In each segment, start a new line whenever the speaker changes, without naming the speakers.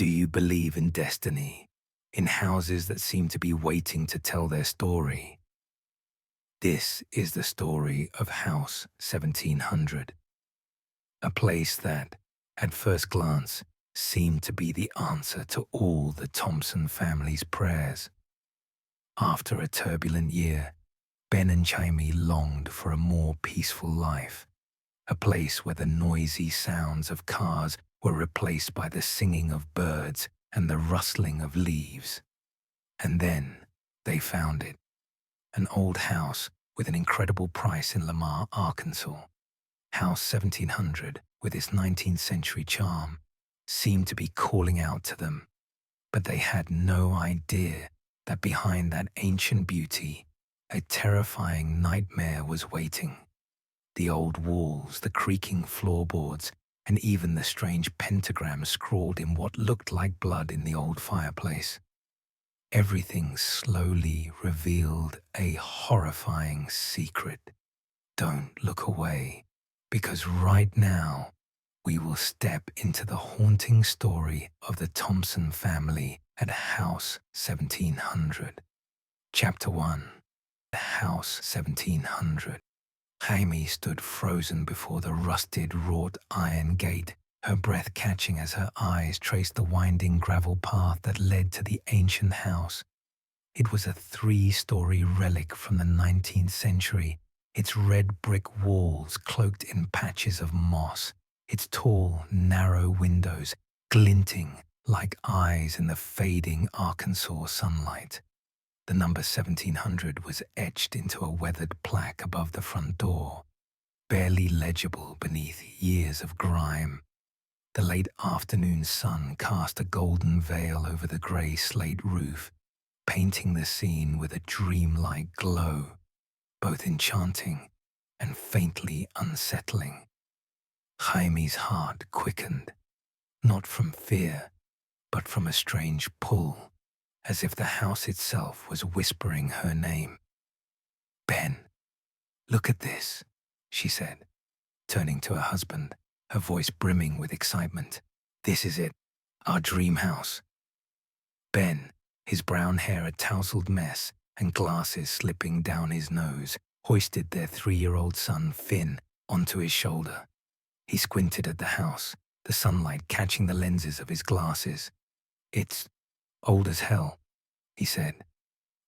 Do you believe in destiny? In houses that seem to be waiting to tell their story? This is the story of House 1700, a place that, at first glance, seemed to be the answer to all the Thompson family's prayers. After a turbulent year, Ben and Chaimee longed for a more peaceful life, a place where the noisy sounds of cars were replaced by the singing of birds and the rustling of leaves. And then they found it, an old house with an incredible price in Lamar, Arkansas. House 1700, with its 19th century charm, seemed to be calling out to them, but they had no idea that behind that ancient beauty, a terrifying nightmare was waiting. The old walls, the creaking floorboards, and even the strange pentagram scrawled in what looked like blood in the old fireplace. Everything slowly revealed a horrifying secret. Don't look away, because right now we will step into the haunting story of the Thompson family at House 1700. Chapter 1. The House 1700. Chaimee stood frozen before the rusted wrought iron gate, her breath catching as her eyes traced the winding gravel path that led to the ancient house. It was a 3-story relic from the 19th century, its red brick walls cloaked in patches of moss, its tall, narrow windows glinting like eyes in the fading Arkansas sunlight. The number 1700 was etched into a weathered plaque above the front door, barely legible beneath years of grime. The late afternoon sun cast a golden veil over the grey slate roof, painting the scene with a dreamlike glow, both enchanting and faintly unsettling. Chaimee's heart quickened, not from fear, but from a strange pull, as if the house itself was whispering her name. "Ben, look at this," she said, turning to her husband, her voice brimming with excitement. "This is it, our dream house." Ben, his brown hair a tousled mess and glasses slipping down his nose, hoisted their 3-year-old son, Finn, onto his shoulder. He squinted at the house, the sunlight catching the lenses of his glasses. "It's old as hell," he said,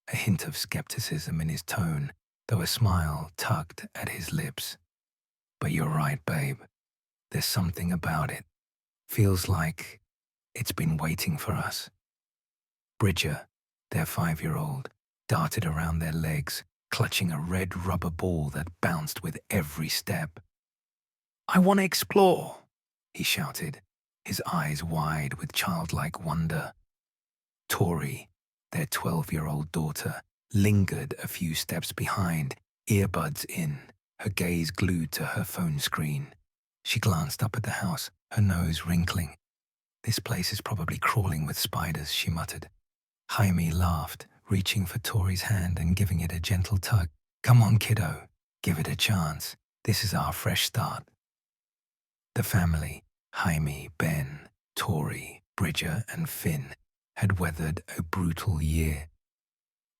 a hint of skepticism in his tone, though a smile tugged at his lips. "But you're right, babe. There's something about it. Feels like it's been waiting for us." Bridger, their 5-year-old, darted around their legs, clutching a red rubber ball that bounced with every step. "I want to explore," he shouted, his eyes wide with childlike wonder. Tori, their 12-year-old daughter, lingered a few steps behind, earbuds in, her gaze glued to her phone screen. She glanced up at the house, her nose wrinkling. "This place is probably crawling with spiders," she muttered. Chaimee laughed, reaching for Tori's hand and giving it a gentle tug. "Come on, kiddo. Give it a chance. This is our fresh start." The family, Chaimee, Ben, Tori, Bridger, and Finn, had weathered a brutal year.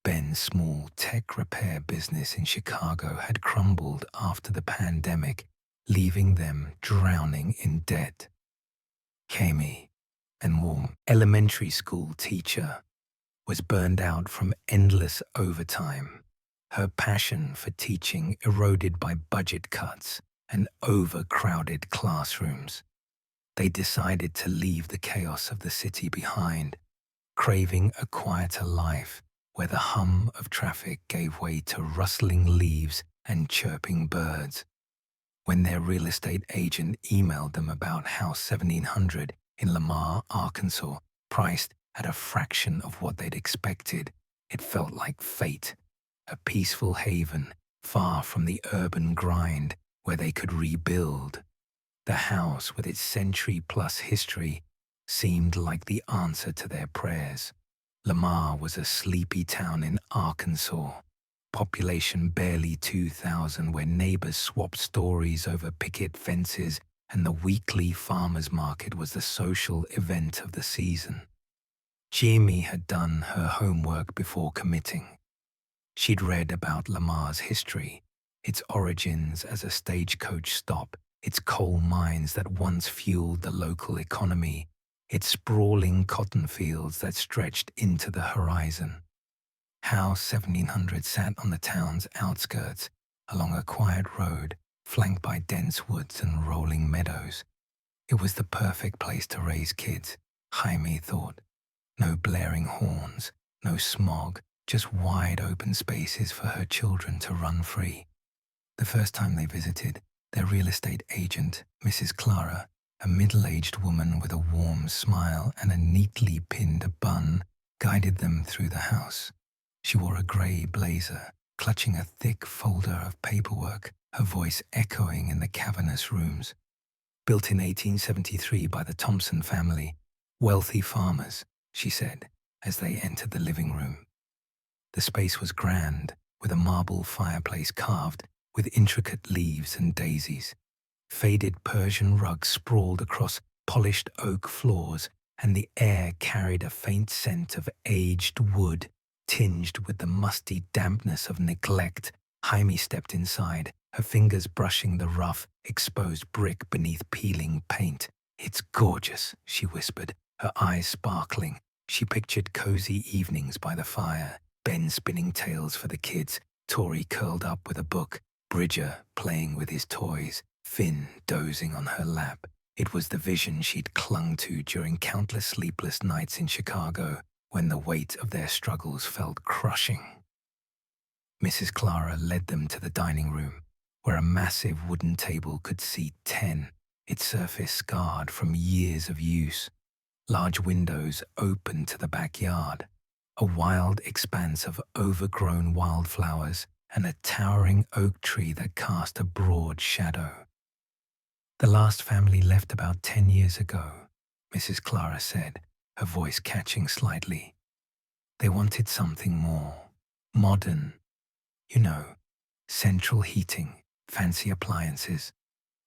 Ben's small tech repair business in Chicago had crumbled after the pandemic, leaving them drowning in debt. Chaimee, an warm elementary school teacher, was burned out from endless overtime, her passion for teaching eroded by budget cuts and overcrowded classrooms. They decided to leave the chaos of the city behind, craving a quieter life where the hum of traffic gave way to rustling leaves and chirping birds. When their real estate agent emailed them about House 1700 in Lamar, Arkansas, priced at a fraction of what they'd expected, it felt like fate, a peaceful haven far from the urban grind where they could rebuild. The house, with its century-plus history, seemed like the answer to their prayers. Lamar was a sleepy town in Arkansas, population barely 2,000, where neighbors swapped stories over picket fences and the weekly farmers' market was the social event of the season. Jamie had done her homework before committing. She'd read about Lamar's history, its origins as a stagecoach stop, its coal mines that once fueled the local economy, its sprawling cotton fields that stretched into the horizon. House 1700 sat on the town's outskirts, along a quiet road, flanked by dense woods and rolling meadows. It was the perfect place to raise kids, Jaime thought. No blaring horns, no smog, just wide open spaces for her children to run free. The first time they visited, their real estate agent, Mrs. Clara, a middle-aged woman with a warm smile and a neatly pinned bun, guided them through the house. She wore a grey blazer, clutching a thick folder of paperwork, her voice echoing in the cavernous rooms. Built in 1873 by the Thompson family, wealthy farmers, she said, as they entered the living room. The space was grand, with a marble fireplace carved with intricate leaves and daisies. Faded Persian rugs sprawled across polished oak floors, and the air carried a faint scent of aged wood, tinged with the musty dampness of neglect. Jaime stepped inside, her fingers brushing the rough, exposed brick beneath peeling paint. "It's gorgeous," she whispered, her eyes sparkling. She pictured cozy evenings by the fire, Ben spinning tales for the kids, Tori curled up with a book, Bridger playing with his toys, Finn dozing on her lap. It was the vision she'd clung to during countless sleepless nights in Chicago, when the weight of their struggles felt crushing. Mrs. Clara led them to the dining room, where a massive wooden table could seat 10, its surface scarred from years of use. Large windows opened to the backyard, a wild expanse of overgrown wildflowers and a towering oak tree that cast a broad shadow. "The last family left about 10 years ago," Mrs. Clara said, her voice catching slightly. "They wanted something more modern. You know, central heating, fancy appliances."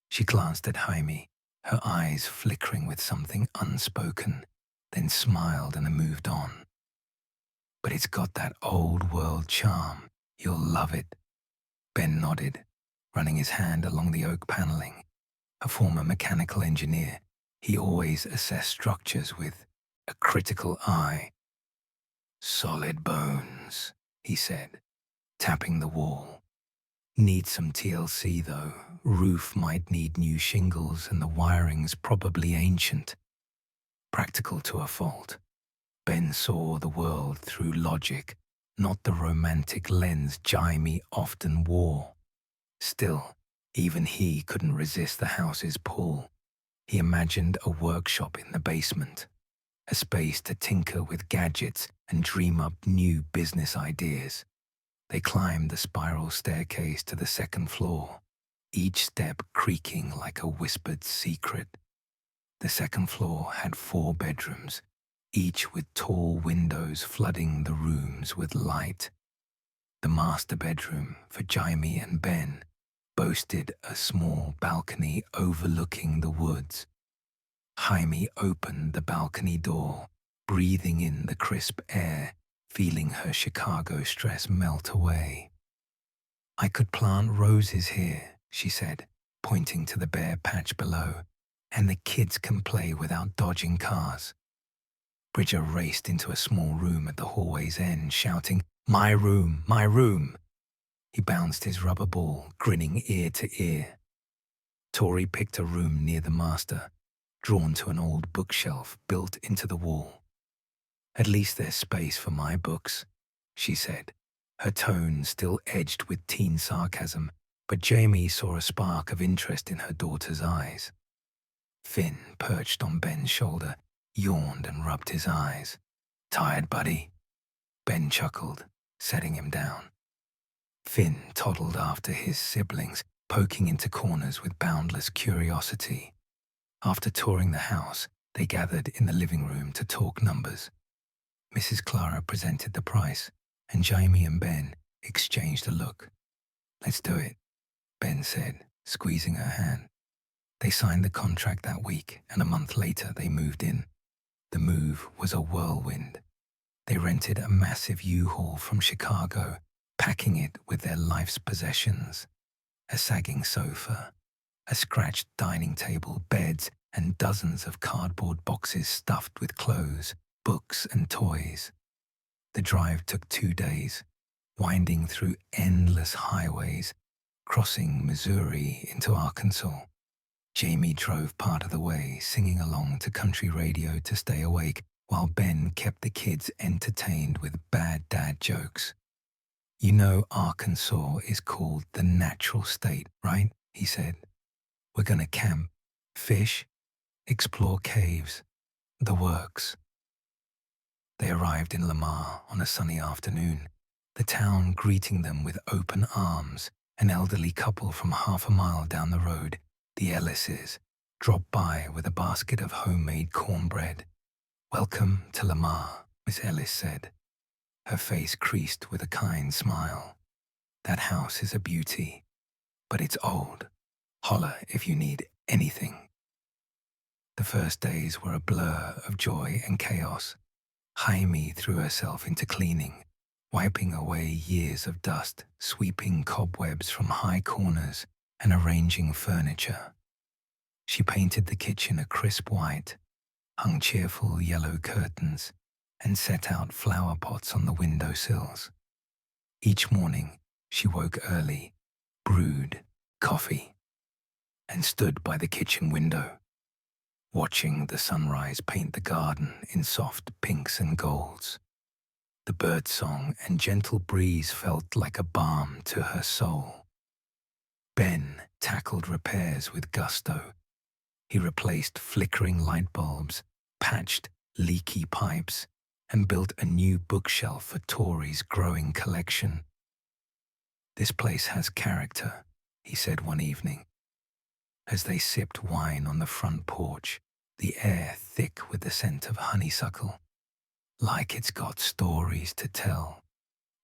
She glanced at Jaime, her eyes flickering with something unspoken, then smiled and moved on. "But it's got that old-world charm. You'll love it." Ben nodded, running his hand along the oak paneling. A former mechanical engineer, he always assessed structures with a critical eye. "Solid bones," he said, tapping the wall. "Need some TLC, though. Roof might need new shingles and the wiring's probably ancient." Practical to a fault. Ben saw the world through logic, not the romantic lens Jaime often wore. Still, even he couldn't resist the house's pull. He imagined a workshop in the basement, a space to tinker with gadgets and dream up new business ideas. They climbed the spiral staircase to the second floor, each step creaking like a whispered secret. The second floor had 4 bedrooms, each with tall windows flooding the rooms with light. The master bedroom for Jaime and Ben boasted a small balcony overlooking the woods. Jaime opened the balcony door, breathing in the crisp air, feeling her Chicago stress melt away. "I could plant roses here," she said, pointing to the bare patch below, "and the kids can play without dodging cars." Bridger raced into a small room at the hallway's end, shouting, "My room, my room!" He bounced his rubber ball, grinning ear to ear. Tori picked a room near the master, drawn to an old bookshelf built into the wall. "At least there's space for my books," she said, her tone still edged with teen sarcasm, but Jamie saw a spark of interest in her daughter's eyes. Finn, perched on Ben's shoulder, yawned and rubbed his eyes. "Tired, buddy?" Ben chuckled, setting him down. Finn toddled after his siblings, poking into corners with boundless curiosity. After touring the house, they gathered in the living room to talk numbers. Mrs. Clara presented the price, and Jaime and Ben exchanged a look. "Let's do it," Ben said, squeezing her hand. They signed the contract that week, and a month later they moved in. The move was a whirlwind. They rented a massive U-Haul from Chicago, packing it with their life's possessions: a sagging sofa, a scratched dining table, beds, and dozens of cardboard boxes stuffed with clothes, books, and toys. The drive took 2 days, winding through endless highways, crossing Missouri into Arkansas. Jamie drove part of the way, singing along to country radio to stay awake, while Ben kept the kids entertained with bad dad jokes. "You know Arkansas is called the natural state, right?" he said. "We're gonna camp, fish, explore caves, the works." They arrived in Lamar on a sunny afternoon, the town greeting them with open arms. An elderly couple from half a mile down the road, the Ellises, dropped by with a basket of homemade cornbread. "Welcome to Lamar," Miss Ellis said, her face creased with a kind smile. "That house is a beauty, but it's old. Holler if you need anything." The first days were a blur of joy and chaos. Jaime threw herself into cleaning, wiping away years of dust, sweeping cobwebs from high corners, and arranging furniture. She painted the kitchen a crisp white, hung cheerful yellow curtains, and set out flower pots on the window sills. Each morning, she woke early, brewed coffee, and stood by the kitchen window, watching the sunrise paint the garden in soft pinks and golds. The birdsong and gentle breeze felt like a balm to her soul. Ben tackled repairs with gusto. He replaced flickering light bulbs, patched leaky pipes, and built a new bookshelf for Tori's growing collection. "This place has character," he said one evening, as they sipped wine on the front porch, the air thick with the scent of honeysuckle. "Like it's got stories to tell."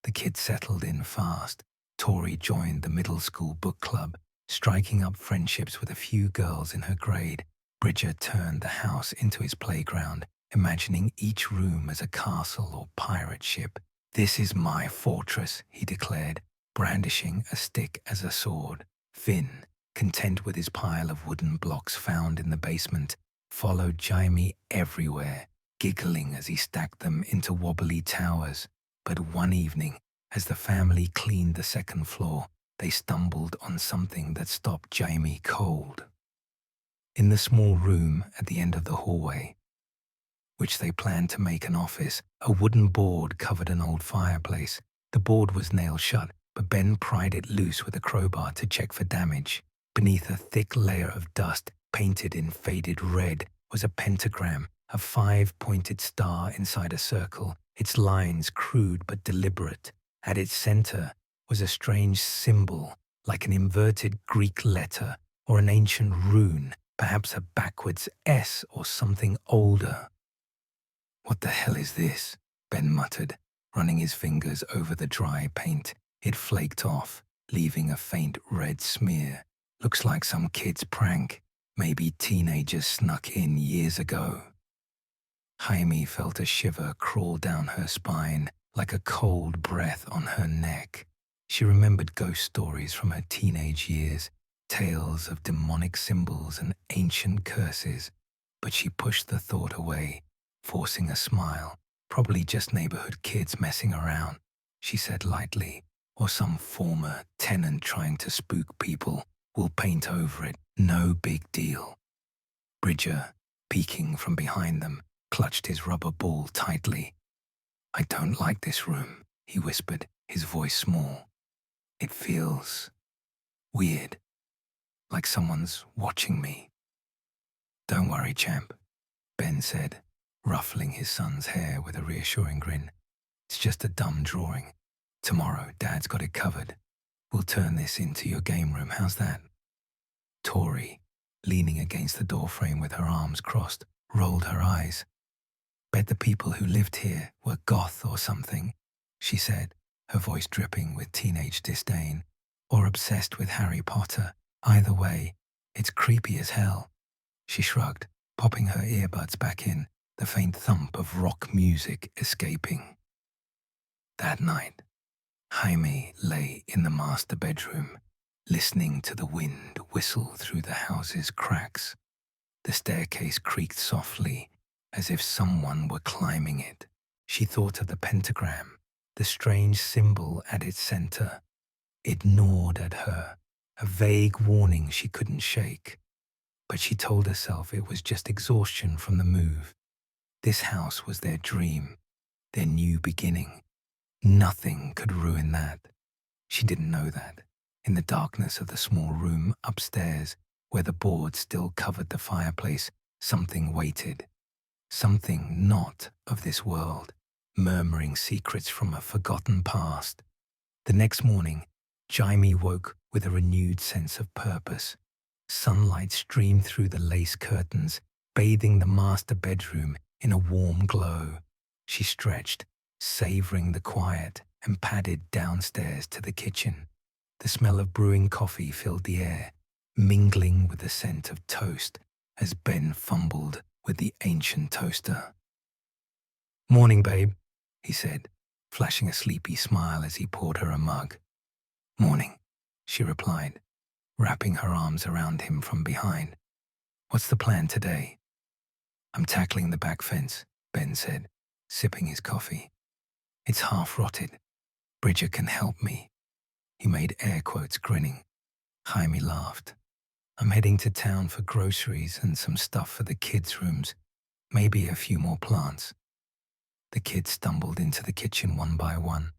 The kids settled in fast. Tori joined the middle school book club, striking up friendships with a few girls in her grade. Bridger turned the house into his playground, imagining each room as a castle or pirate ship. "This is my fortress," he declared, brandishing a stick as a sword. Finn, content with his pile of wooden blocks found in the basement, followed Jaime everywhere, giggling as he stacked them into wobbly towers. But one evening, as the family cleaned the second floor, they stumbled on something that stopped Jaime cold. In the small room at the end of the hallway, which they planned to make an office, a wooden board covered an old fireplace. The board was nailed shut, but Ben pried it loose with a crowbar to check for damage. Beneath a thick layer of dust, painted in faded red, was a pentagram, a 5-pointed star inside a circle, its lines crude but deliberate. At its center was a strange symbol, like an inverted Greek letter or an ancient rune, perhaps a backwards S or something older. "What the hell is this?" Ben muttered, running his fingers over the dry paint. It flaked off, leaving a faint red smear. "Looks like some kid's prank. Maybe teenagers snuck in years ago." Jaime felt a shiver crawl down her spine, like a cold breath on her neck. She remembered ghost stories from her teenage years, tales of demonic symbols and ancient curses, but she pushed the thought away, forcing a smile. "Probably just neighborhood kids messing around," she said lightly, "or some former tenant trying to spook people. We'll paint over it, no big deal." Bridger, peeking from behind them, clutched his rubber ball tightly. "I don't like this room," he whispered, his voice small. "It feels weird, like someone's watching me." "Don't worry, champ," Ben said, ruffling his son's hair with a reassuring grin. "It's just a dumb drawing. Tomorrow, Dad's got it covered. We'll turn this into your game room. How's that?" Tori, leaning against the doorframe with her arms crossed, rolled her eyes. "Bet the people who lived here were goth or something," she said, her voice dripping with teenage disdain, "or obsessed with Harry Potter. Either way, It's creepy as hell. She shrugged, popping her earbuds back in, the faint thump of rock music escaping. That night, Jaime lay in the master bedroom, listening to the wind whistle through the house's cracks. The staircase creaked softly, as if someone were climbing it. She thought of the pentagram, the strange symbol at its center. It gnawed at her, a vague warning she couldn't shake. But she told herself it was just exhaustion from the move. This house was their dream, their new beginning. Nothing could ruin that. She didn't know that. In the darkness of the small room upstairs, where the board still covered the fireplace, something waited. Something not of this world, murmuring secrets from a forgotten past. The next morning, Jaime woke with a renewed sense of purpose. Sunlight streamed through the lace curtains, bathing the master bedroom in a warm glow. She stretched, savoring the quiet, and padded downstairs to the kitchen. The smell of brewing coffee filled the air, mingling with the scent of toast as Ben fumbled with the ancient toaster. "Morning, babe," he said, flashing a sleepy smile as he poured her a mug. "Morning," she replied, wrapping her arms around him from behind. "What's the plan today?" "I'm tackling the back fence," Ben said, sipping his coffee. "It's half rotted. Bridger can help me." He made air quotes, grinning. Jaime laughed. "I'm heading to town for groceries and some stuff for the kids' rooms, maybe a few more plants." The kids stumbled into the kitchen one by one.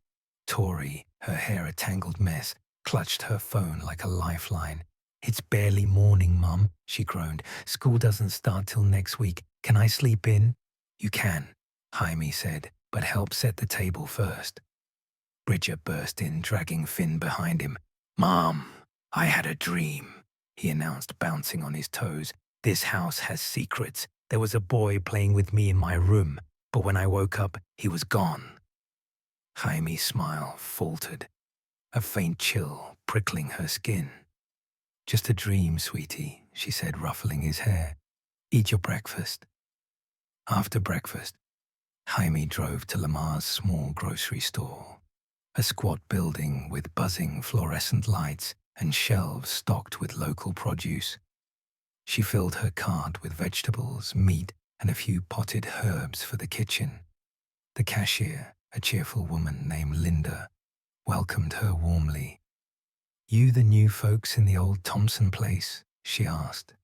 Tori, her hair a tangled mess, clutched her phone like a lifeline. "It's barely morning, Mum," she groaned. "School doesn't start till next week. Can I sleep in?" "You can," Jaime said, "but help set the table first." Bridger burst in, dragging Finn behind him. "Mom, I had a dream," he announced, bouncing on his toes. "This house has secrets. There was a boy playing with me in my room, but when I woke up, he was gone." Jaime's smile faltered, a faint chill prickling her skin. "Just a dream, sweetie," she said, ruffling his hair. "Eat your breakfast." After breakfast, Jaime drove to Lamar's small grocery store, a squat building with buzzing fluorescent lights and shelves stocked with local produce. She filled her cart with vegetables, meat, and a few potted herbs for the kitchen. The cashier, a cheerful woman named Linda, welcomed her warmly. "You the new folks in the old Thompson place?" she asked.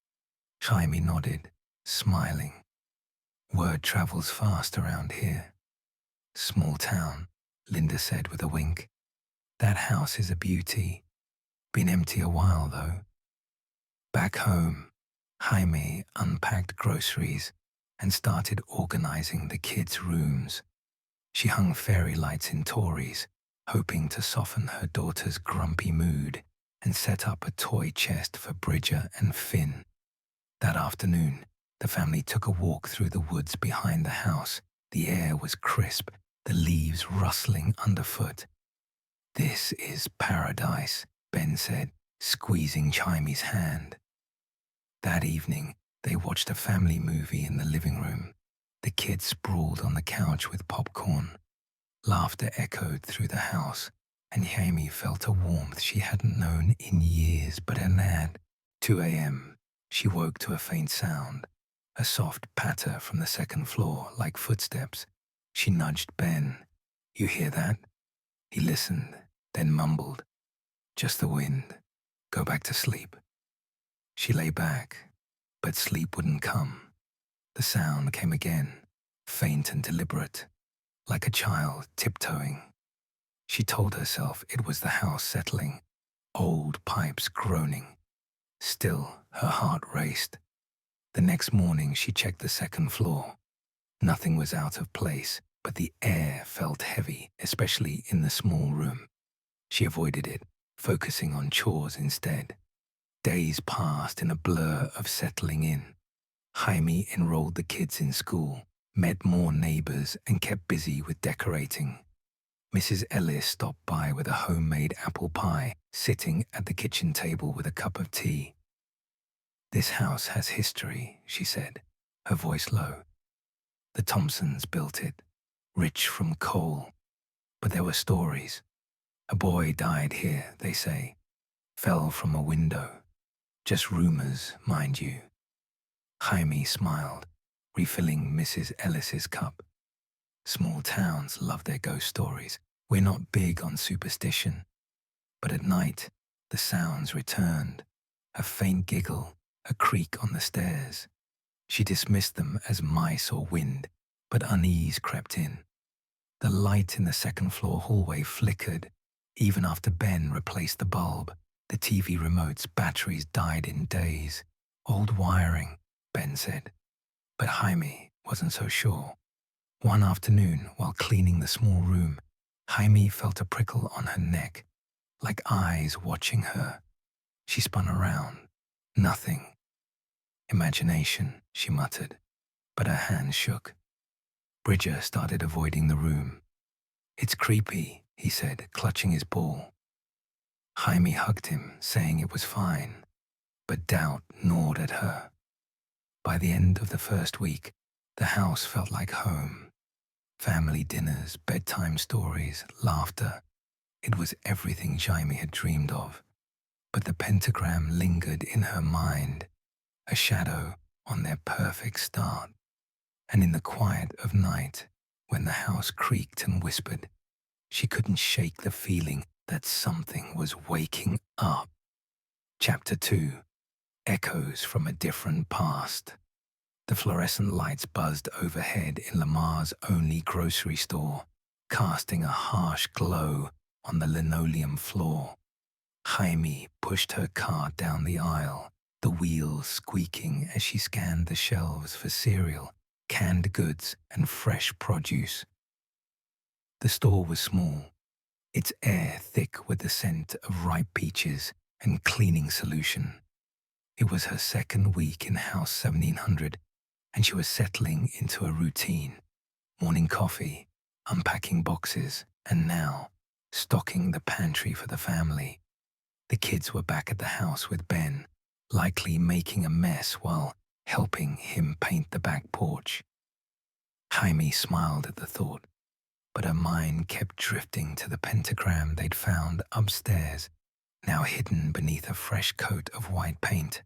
Jaime nodded, smiling. "Word travels fast around here." "Small town," Linda said with a wink. "That house is a beauty. Been empty a while, though." Back home, Jaime unpacked groceries and started organizing the kids' rooms. She hung fairy lights in Tori's, hoping to soften her daughter's grumpy mood, and set up a toy chest for Bridger and Finn. That afternoon, the family took a walk through the woods behind the house. The air was crisp, the leaves rustling underfoot. "This is paradise," Ben said, squeezing Jaime's hand. That evening, they watched a family movie in the living room. The kids sprawled on the couch with popcorn. Laughter echoed through the house, and Jaime felt a warmth she hadn't known in years. But at 2 a.m., she woke to a faint sound, a soft patter from the second floor, like footsteps. She nudged Ben. "You hear that?" He listened, then mumbled, "Just the wind. Go back to sleep." She lay back, but sleep wouldn't come. The sound came again, faint and deliberate, like a child tiptoeing. She told herself it was the house settling, old pipes groaning. Still, her heart raced. The next morning, she checked the second floor. Nothing was out of place, but the air felt heavy, especially in the small room. She avoided it, focusing on chores instead. Days passed in a blur of settling in. Jaime enrolled the kids in school, met more neighbors, and kept busy with decorating. Mrs. Ellis stopped by with a homemade apple pie, sitting at the kitchen table with a cup of tea. "This house has history," she said, her voice low. "The Thompsons built it, rich from coal. But there were stories. A boy died here, they say. Fell from a window. Just rumors, mind you." Jaime smiled, refilling Mrs. Ellis's cup. "Small towns love their ghost stories. We're not big on superstition." But at night, the sounds returned. A faint giggle, a creak on the stairs. She dismissed them as mice or wind, but unease crept in. The light in the second-floor hallway flickered. Even after Ben replaced the bulb, the TV remote's batteries died in days. "Old wiring," Ben said. But Jaime wasn't so sure. One afternoon, while cleaning the small room, Jaime felt a prickle on her neck, like eyes watching her. She spun around. Nothing. "Imagination," she muttered, but her hands shook. Bridger started avoiding the room. "It's creepy," he said, clutching his ball. Jaime hugged him, saying it was fine, but doubt gnawed at her. By the end of the first week, the house felt like home. Family dinners, bedtime stories, laughter. It was everything Jaime had dreamed of. But the pentagram lingered in her mind, a shadow on their perfect start. And in the quiet of night, when the house creaked and whispered, she couldn't shake the feeling that something was waking up. Chapter 2. Echoes from a Different Past. The fluorescent lights buzzed overhead in Lamar's only grocery store, casting a harsh glow on the linoleum floor. Jaime pushed her cart down the aisle, the wheels squeaking as she scanned the shelves for cereal, canned goods, and fresh produce. The store was small, its air thick with the scent of ripe peaches and cleaning solution. It was her second week in House 1700, and she was settling into a routine. Morning coffee, unpacking boxes, and now stocking the pantry for the family. The kids were back at the house with Ben, likely making a mess while helping him paint the back porch. Jaime smiled at the thought, but her mind kept drifting to the pentagram they'd found upstairs, now hidden beneath a fresh coat of white paint.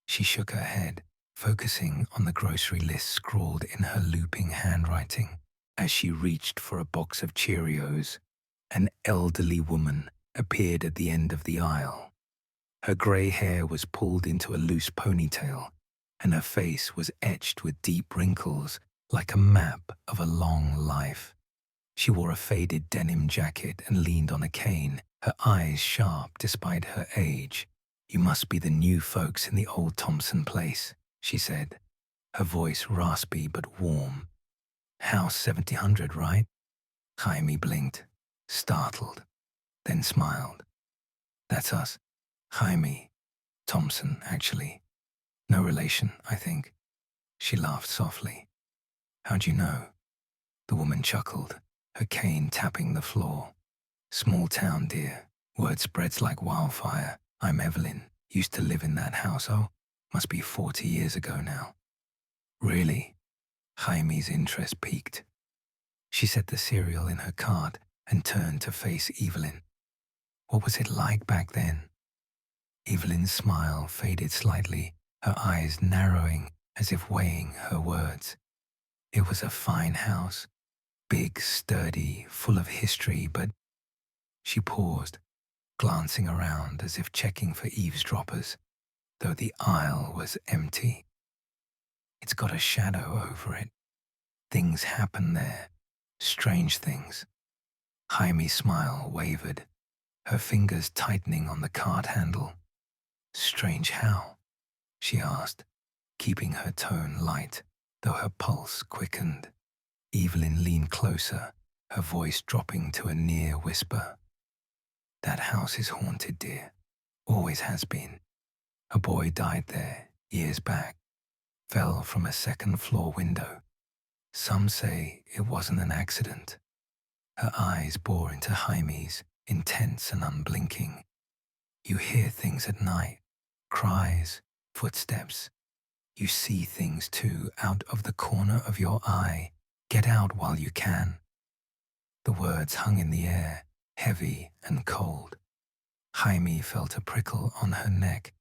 She shook her head, focusing on the grocery list scrawled in her looping handwriting. As she reached for a box of Cheerios, an elderly woman appeared at the end of the aisle. Her grey hair was pulled into a loose ponytail, and her face was etched with deep wrinkles like a map of a long life. She wore a faded denim jacket and leaned on a cane, her eyes sharp despite her age. "You must be the new folks in the old Thompson place," she said, her voice raspy but warm. "House 1700, right?" Jaime blinked, startled, then smiled. "That's us. Jaime. Thompson, actually. No relation, I think." She laughed softly. "How'd you know?" The woman chuckled, her cane tapping the floor. "Small town, dear. Word spreads like wildfire. I'm Evelyn. Used to live in that house. Oh, must be 40 years ago now." "Really?" Jaime's interest piqued. She set the cereal in her cart and turned to face Evelyn. "What was it like back then?" Evelyn's smile faded slightly, her eyes narrowing as if weighing her words. "It was a fine house. Big, sturdy, full of history, but—" She paused, glancing around as if checking for eavesdroppers, though the aisle was empty. "It's got a shadow over it. Things happen there. Strange things." Jaime's smile wavered, her fingers tightening on the cart handle. "Strange how?" she asked, keeping her tone light, though her pulse quickened. Evelyn leaned closer, her voice dropping to a near whisper. "That house is haunted, dear. Always has been. A boy died there years back. Fell from a second-floor window. Some say it wasn't an accident." Her eyes bore into Jaime's, intense and unblinking. "You hear things at night. Cries, Footsteps. You see things too out of the corner of your eye. Get out while you can. The words hung in the air, heavy and cold. Jaime felt a prickle on her neck,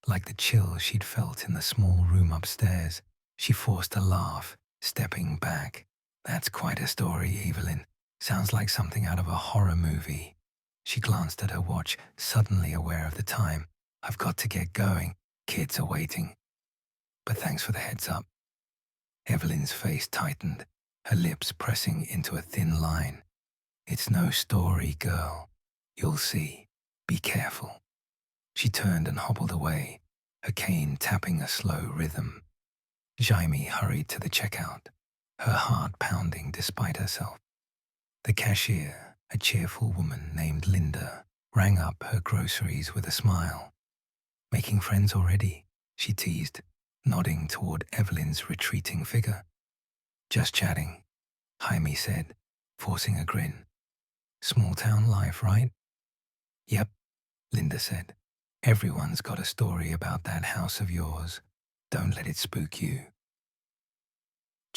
like the chill she'd felt in the small room upstairs. She forced a laugh, stepping back. That's quite a story, Evelyn. Sounds like something out of a horror movie. She glanced at her watch, suddenly aware of the time. I've got to get going. Kids are waiting. But thanks for the heads up. Evelyn's face tightened, her lips pressing into a thin line. It's no story, girl. You'll see. Be careful. She turned and hobbled away, her cane tapping a slow rhythm. Jaime hurried to the checkout, her heart pounding despite herself. The cashier, a cheerful woman named Linda, rang up her groceries with a smile. Making friends already? She teased, nodding toward Evelyn's retreating figure. Just chatting, Jaime said, forcing a grin. Small town life, right? Yep, Linda said. Everyone's got a story about that house of yours. Don't let it spook you.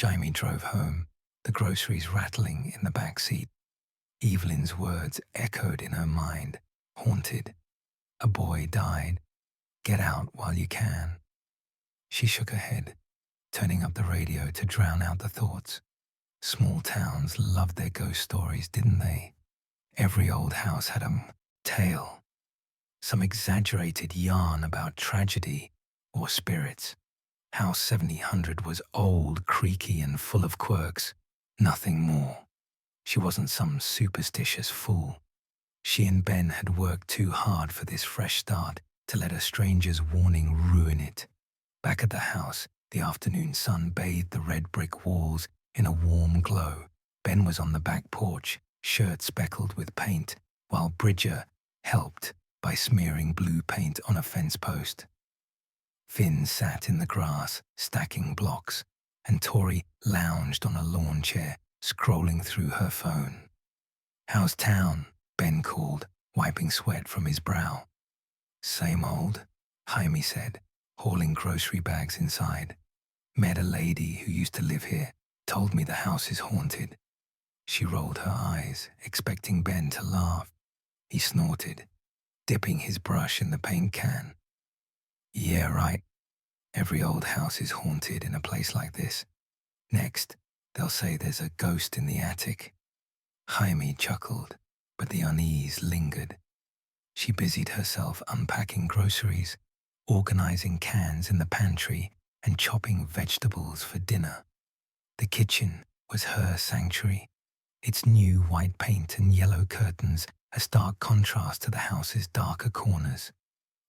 Jaime drove home, the groceries rattling in the back seat. Evelyn's words echoed in her mind, haunted. A boy died. Get out while you can. She shook her head, turning up the radio to drown out the thoughts. Small towns loved their ghost stories, didn't they? Every old house had a tale, some exaggerated yarn about tragedy or spirits. House 1700 was old, creaky, and full of quirks. Nothing more. She wasn't some superstitious fool. She and Ben had worked too hard for this fresh start to let a stranger's warning ruin it. Back at the house, the afternoon sun bathed the red brick walls in a warm glow. Ben was on the back porch, shirt speckled with paint, while Bridger helped by smearing blue paint on a fence post. Finn sat in the grass, stacking blocks, and Tori lounged on a lawn chair, scrolling through her phone. How's town? Ben called, wiping sweat from his brow. Same old, Jaime said, hauling grocery bags inside. Met a lady who used to live here, told me the house is haunted. She rolled her eyes, expecting Ben to laugh. He snorted, dipping his brush in the paint can. Yeah, right. Every old house is haunted in a place like this. Next, they'll say there's a ghost in the attic. Jaime chuckled, but the unease lingered. She busied herself unpacking groceries, organizing cans in the pantry, and chopping vegetables for dinner. The kitchen was her sanctuary, its new white paint and yellow curtains a stark contrast to the house's darker corners.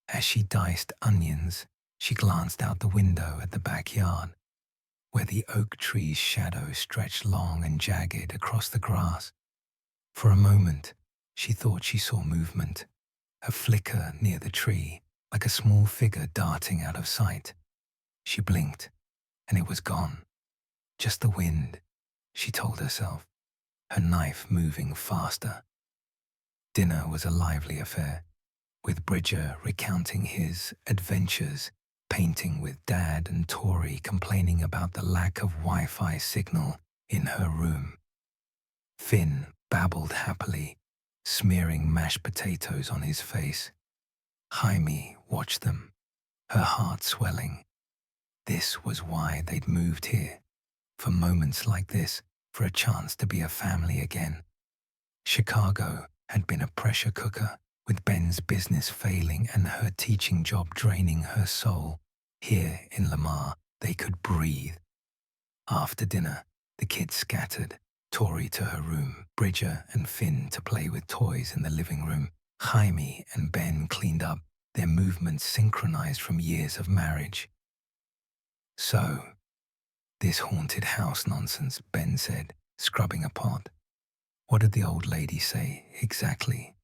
As she diced onions, she glanced out the window at the backyard, where the oak tree's shadow stretched long and jagged across the grass. For a moment, she thought she saw movement, a flicker near the tree, like a small figure darting out of sight. She blinked, and it was gone. Just the wind, she told herself, her knife moving faster. Dinner was a lively affair, with Bridger recounting his adventures, painting with Dad and Tori complaining about the lack of Wi-Fi signal in her room. Finn babbled happily, smearing mashed potatoes on his face. Jaime watched them, her heart swelling. This was why they'd moved here, for moments like this, for a chance to be a family again. Chicago had been a pressure cooker, with Ben's business failing and her teaching job draining her soul. Here in Lamar, they could breathe. After dinner, the kids scattered, Tori to her room, Bridger and Finn to play with toys in the living room. Jaime and Ben cleaned up, their movements synchronized from years of marriage. So, this haunted house nonsense, Ben said, scrubbing a pot. What did the old lady say exactly?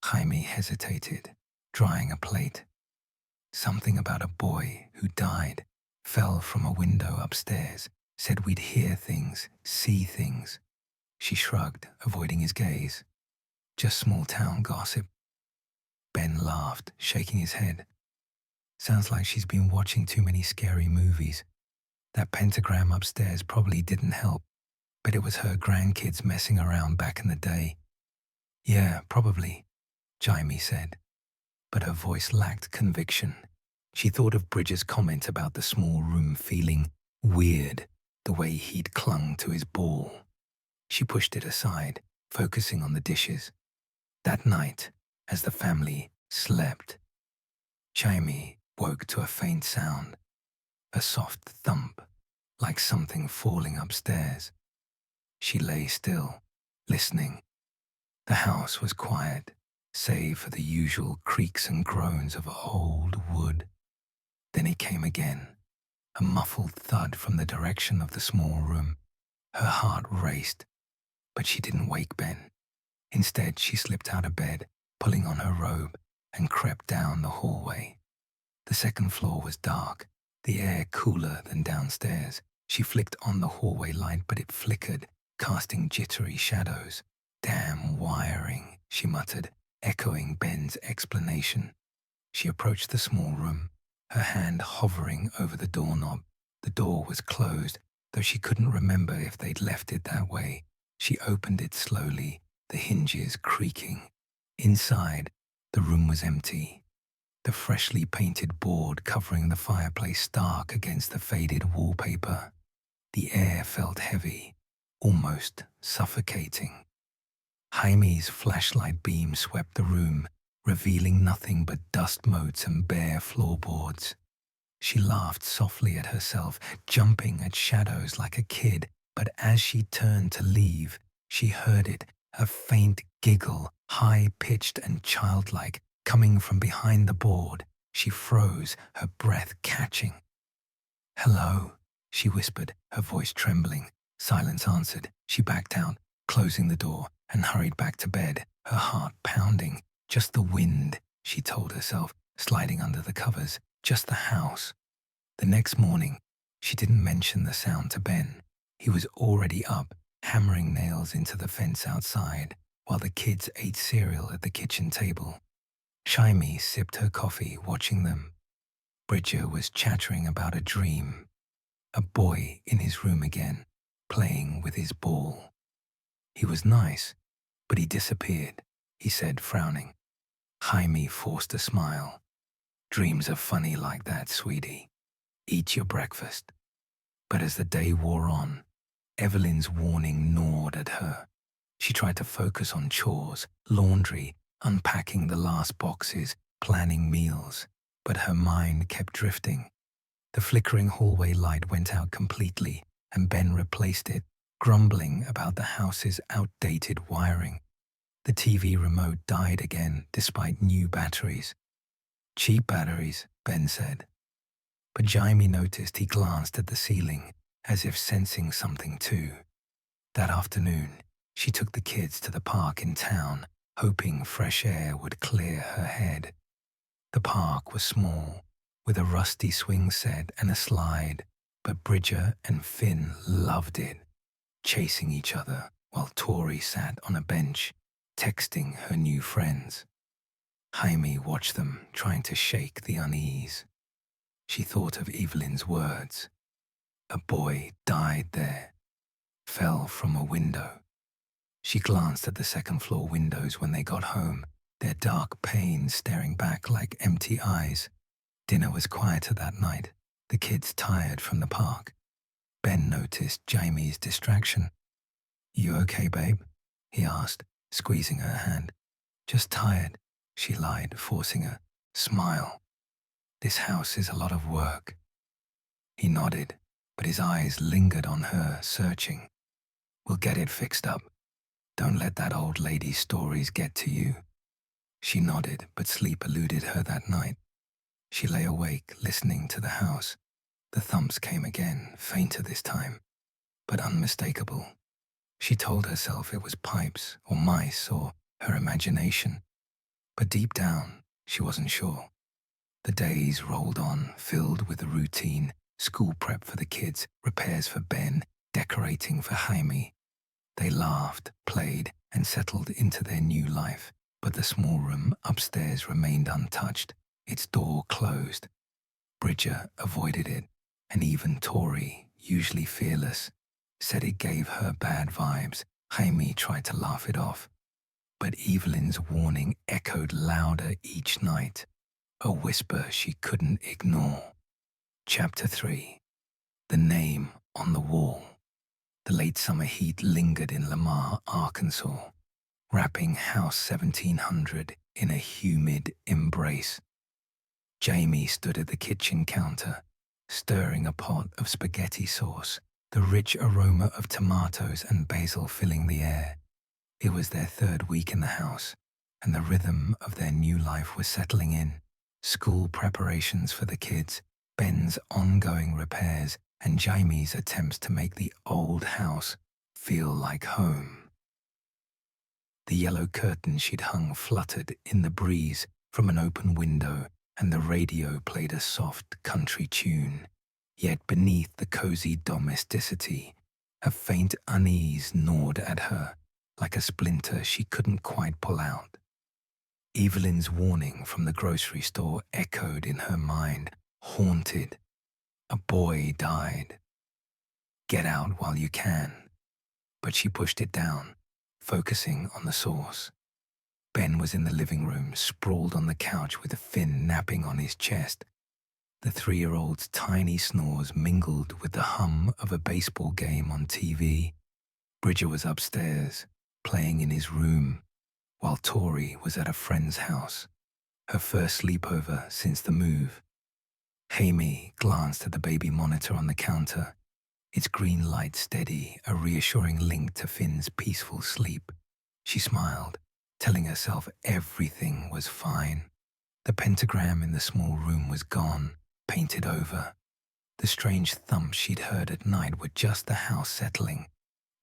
Jaime hesitated, drying a plate. Something about a boy who died, fell from a window upstairs, said we'd hear things, see things. She shrugged, avoiding his gaze. Just small town gossip. Ben laughed, shaking his head. Sounds like she's been watching too many scary movies. That pentagram upstairs probably didn't help, but it was her grandkids messing around back in the day. Yeah, probably, Jaime said, but her voice lacked conviction. She thought of Bridger's comment about the small room feeling weird, the way he'd clung to his ball. She pushed it aside, focusing on the dishes. That night, as the family slept, Jaime woke to a faint sound, a soft thump, like something falling upstairs. She lay still, listening. The house was quiet, save for the usual creaks and groans of old wood. Then it came again, a muffled thud from the direction of the small room. Her heart raced, but she didn't wake Ben. Instead, she slipped out of bed, pulling on her robe, and crept down the hallway. The second floor was dark, the air cooler than downstairs. She flicked on the hallway light, but it flickered, casting jittery shadows. Damn wiring, she muttered, echoing Ben's explanation. She approached the small room, her hand hovering over the doorknob. The door was closed, though she couldn't remember if they'd left it that way. She opened it slowly, the hinges creaking. Inside, the room was empty. The freshly painted board covering the fireplace stark against the faded wallpaper. The air felt heavy, almost suffocating. Jaime's flashlight beam swept the room, revealing nothing but dust motes and bare floorboards. She laughed softly at herself, jumping at shadows like a kid, but as she turned to leave, she heard it, a faint giggle, high-pitched and childlike, coming from behind the board. She froze, her breath catching. "Hello," she whispered, her voice trembling. Silence answered. She backed out, closing the door, and hurried back to bed, her heart pounding. Just the wind, she told herself, sliding under the covers. Just the house. The next morning, she didn't mention the sound to Ben. He was already up, hammering nails into the fence outside, while the kids ate cereal at the kitchen table. Jaime sipped her coffee, watching them. Bridger was chattering about a dream. A boy in his room again, playing with his ball. He was nice, but he disappeared, he said, frowning. Jaime forced a smile. Dreams are funny like that, sweetie. Eat your breakfast. But as the day wore on, Evelyn's warning gnawed at her. She tried to focus on chores, laundry, unpacking the last boxes, planning meals, but her mind kept drifting. The flickering hallway light went out completely, and Ben replaced it, grumbling about the house's outdated wiring. The TV remote died again, despite new batteries. "Cheap batteries," Ben said. But Jaime noticed he glanced at the ceiling, as if sensing something too. That afternoon, she took the kids to the park in town, hoping fresh air would clear her head. The park was small, with a rusty swing set and a slide, but Bridger and Finn loved it, chasing each other while Tori sat on a bench, texting her new friends. Jaime watched them, trying to shake the unease. She thought of Evelyn's words. A boy died there, fell from a window. She glanced at the second-floor windows when they got home, their dark panes staring back like empty eyes. Dinner was quieter that night, the kids tired from the park. Ben noticed Jaime's distraction. "You okay, babe?" he asked, squeezing her hand. "Just tired," she lied, forcing a smile. "This house is a lot of work." He nodded, but his eyes lingered on her, searching. "We'll get it fixed up. Don't let that old lady's stories get to you." She nodded, but sleep eluded her that night. She lay awake, listening to the house. The thumps came again, fainter this time, but unmistakable. She told herself it was pipes, or mice, or her imagination. But deep down, she wasn't sure. The days rolled on, filled with the routine, school prep for the kids, repairs for Ben, decorating for Jaime. They laughed, played, and settled into their new life, but the small room upstairs remained untouched, its door closed, Bridger avoided it, and even Tori, usually fearless, said it gave her bad vibes. Jaime tried to laugh it off, but Evelyn's warning echoed louder each night, a whisper she couldn't ignore. Chapter 3. The Name on the Wall. The late summer heat lingered in Lamar, Arkansas, wrapping House 1700 in a humid embrace. Jamie stood at the kitchen counter, stirring a pot of spaghetti sauce, the rich aroma of tomatoes and basil filling the air. It was their third week in the house, and the rhythm of their new life was settling in. School preparations for the kids, Ben's ongoing repairs, and Jamie's attempts to make the old house feel like home. The yellow curtain she'd hung fluttered in the breeze from an open window, and the radio played a soft country tune. Yet beneath the cozy domesticity, a faint unease gnawed at her, like a splinter she couldn't quite pull out. Evelyn's warning from the grocery store echoed in her mind, haunted. A boy died. Get out while you can. But she pushed it down, focusing on the source. Ben was in the living room, sprawled on the couch with Finn napping on his chest. The 3-year-old's tiny snores mingled with the hum of a baseball game on TV. Bridger was upstairs, playing in his room, while Tori was at a friend's house, her first sleepover since the move. Jaime glanced at the baby monitor on the counter, its green light steady, a reassuring link to Finn's peaceful sleep. She smiled, telling herself everything was fine. The pentagram in the small room was gone, painted over. The strange thumps she'd heard at night were just the house settling.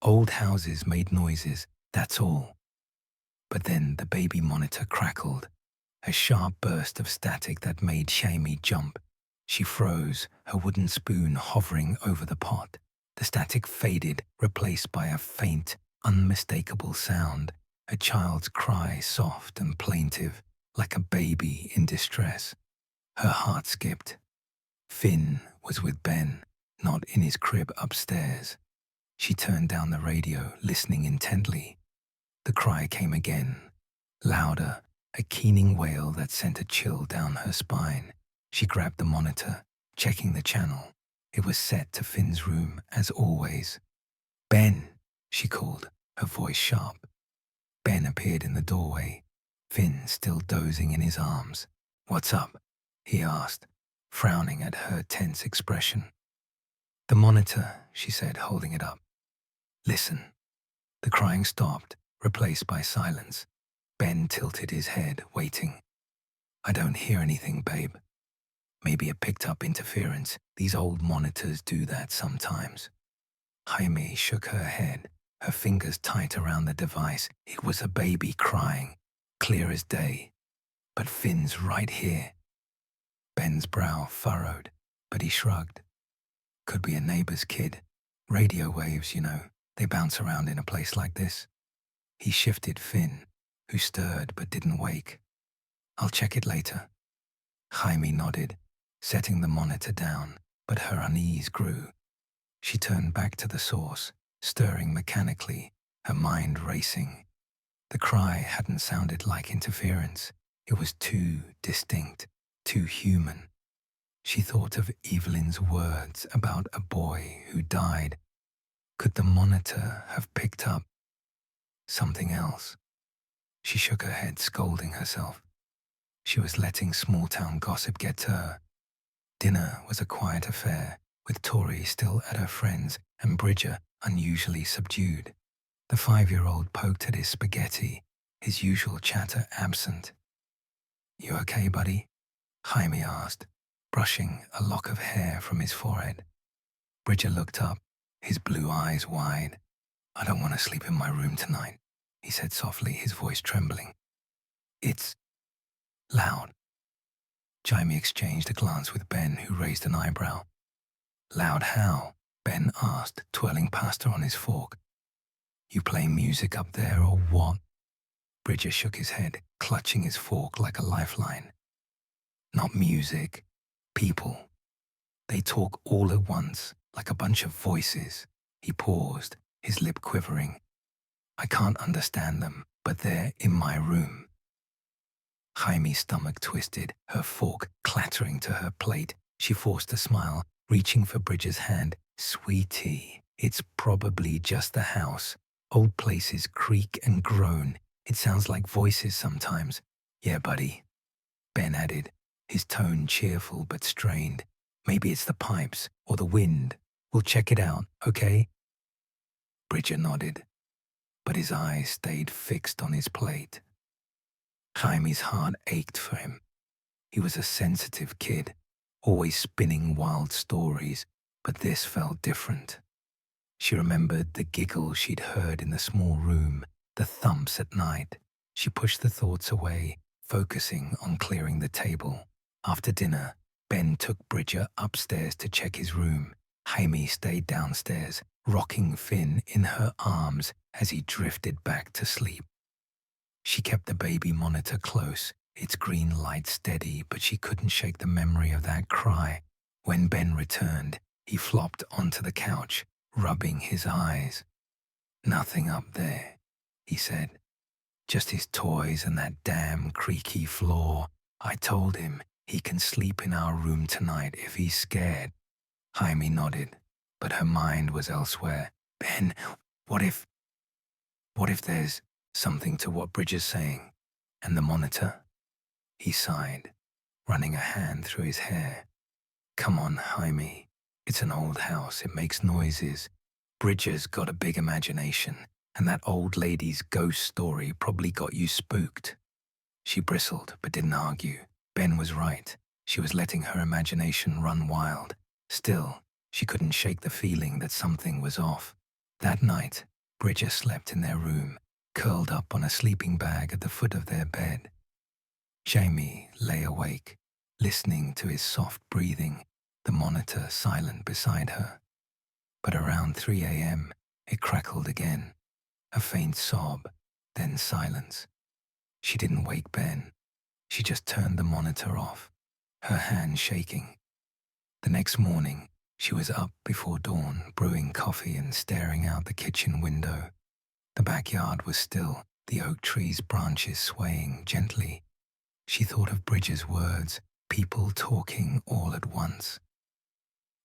Old houses made noises, that's all. But then the baby monitor crackled, a sharp burst of static that made Jaime jump. She froze, her wooden spoon hovering over the pot. The static faded, replaced by a faint, unmistakable sound, a child's cry, soft and plaintive, like a baby in distress. Her heart skipped. Finn was with Ben, not in his crib upstairs. She turned down the radio, listening intently. The cry came again, louder, a keening wail that sent a chill down her spine. She grabbed the monitor, checking the channel. It was set to Finn's room, as always. Ben, she called, her voice sharp. Ben appeared in the doorway, Finn still dozing in his arms. What's up? He asked, frowning at her tense expression. The monitor, she said, holding it up. Listen. The crying stopped, replaced by silence. Ben tilted his head, waiting. I don't hear anything, babe. Maybe it picked up interference. These old monitors do that sometimes. Jaime shook her head, her fingers tight around the device. It was a baby crying, clear as day. But Finn's right here. Ben's brow furrowed, but he shrugged. Could be a neighbor's kid. Radio waves, you know, they bounce around in a place like this. He shifted Finn, who stirred but didn't wake. I'll check it later. Jaime nodded, setting the monitor down, but her unease grew. She turned back to the source, stirring mechanically, her mind racing. The cry hadn't sounded like interference. It was too distinct, too human. She thought of Evelyn's words about a boy who died. Could the monitor have picked up something else? She shook her head, scolding herself. She was letting small-town gossip get to her. Dinner was a quiet affair, with Tori still at her friends and Bridger unusually subdued. The 5-year-old poked at his spaghetti, his usual chatter absent. You okay, buddy? Jaime asked, brushing a lock of hair from his forehead. Bridger looked up, his blue eyes wide. I don't want to sleep in my room tonight, he said softly, his voice trembling. It's loud. Jaime exchanged a glance with Ben, who raised an eyebrow. Loud how? Ben asked, twirling pasta on his fork. You play music up there or what? Bridger shook his head, clutching his fork like a lifeline. Not music. People. They talk all at once, like a bunch of voices. He paused, his lip quivering. I can't understand them, but they're in my room. Jaime's stomach twisted, her fork clattering to her plate. She forced a smile, reaching for Bridget's hand. Sweetie, it's probably just the house. Old places creak and groan. It sounds like voices sometimes. Yeah, buddy, Ben added, his tone cheerful but strained. Maybe it's the pipes or the wind. We'll check it out, okay? Bridget nodded, but his eyes stayed fixed on his plate. Jaime's heart ached for him. He was a sensitive kid, always spinning wild stories, but this felt different. She remembered the giggles she'd heard in the small room, the thumps at night. She pushed the thoughts away, focusing on clearing the table. After dinner, Ben took Bridget upstairs to check his room. Jaime stayed downstairs, rocking Finn in her arms as he drifted back to sleep. She kept the baby monitor close, its green light steady, but she couldn't shake the memory of that cry. When Ben returned, he flopped onto the couch, rubbing his eyes. Nothing up there, he said. Just his toys and that damn creaky floor. I told him he can sleep in our room tonight if he's scared. Jaime nodded, but her mind was elsewhere. Ben, what if there's something to what Bridget's saying? And the monitor? He sighed, running a hand through his hair. Come on, Jaime. It's an old house. It makes noises. Bridget's got a big imagination, and that old lady's ghost story probably got you spooked. She bristled, but didn't argue. Ben was right. She was letting her imagination run wild. Still, she couldn't shake the feeling that something was off. That night, Bridget slept in their room, curled up on a sleeping bag at the foot of their bed. Jaime lay awake, listening to his soft breathing, the monitor silent beside her. But around 3 a.m., it crackled again. A faint sob, then silence. She didn't wake Ben. She just turned the monitor off, her hand shaking. The next morning, she was up before dawn, brewing coffee and staring out the kitchen window. The backyard was still, the oak tree's branches swaying gently. She thought of Bridget's words, people talking all at once.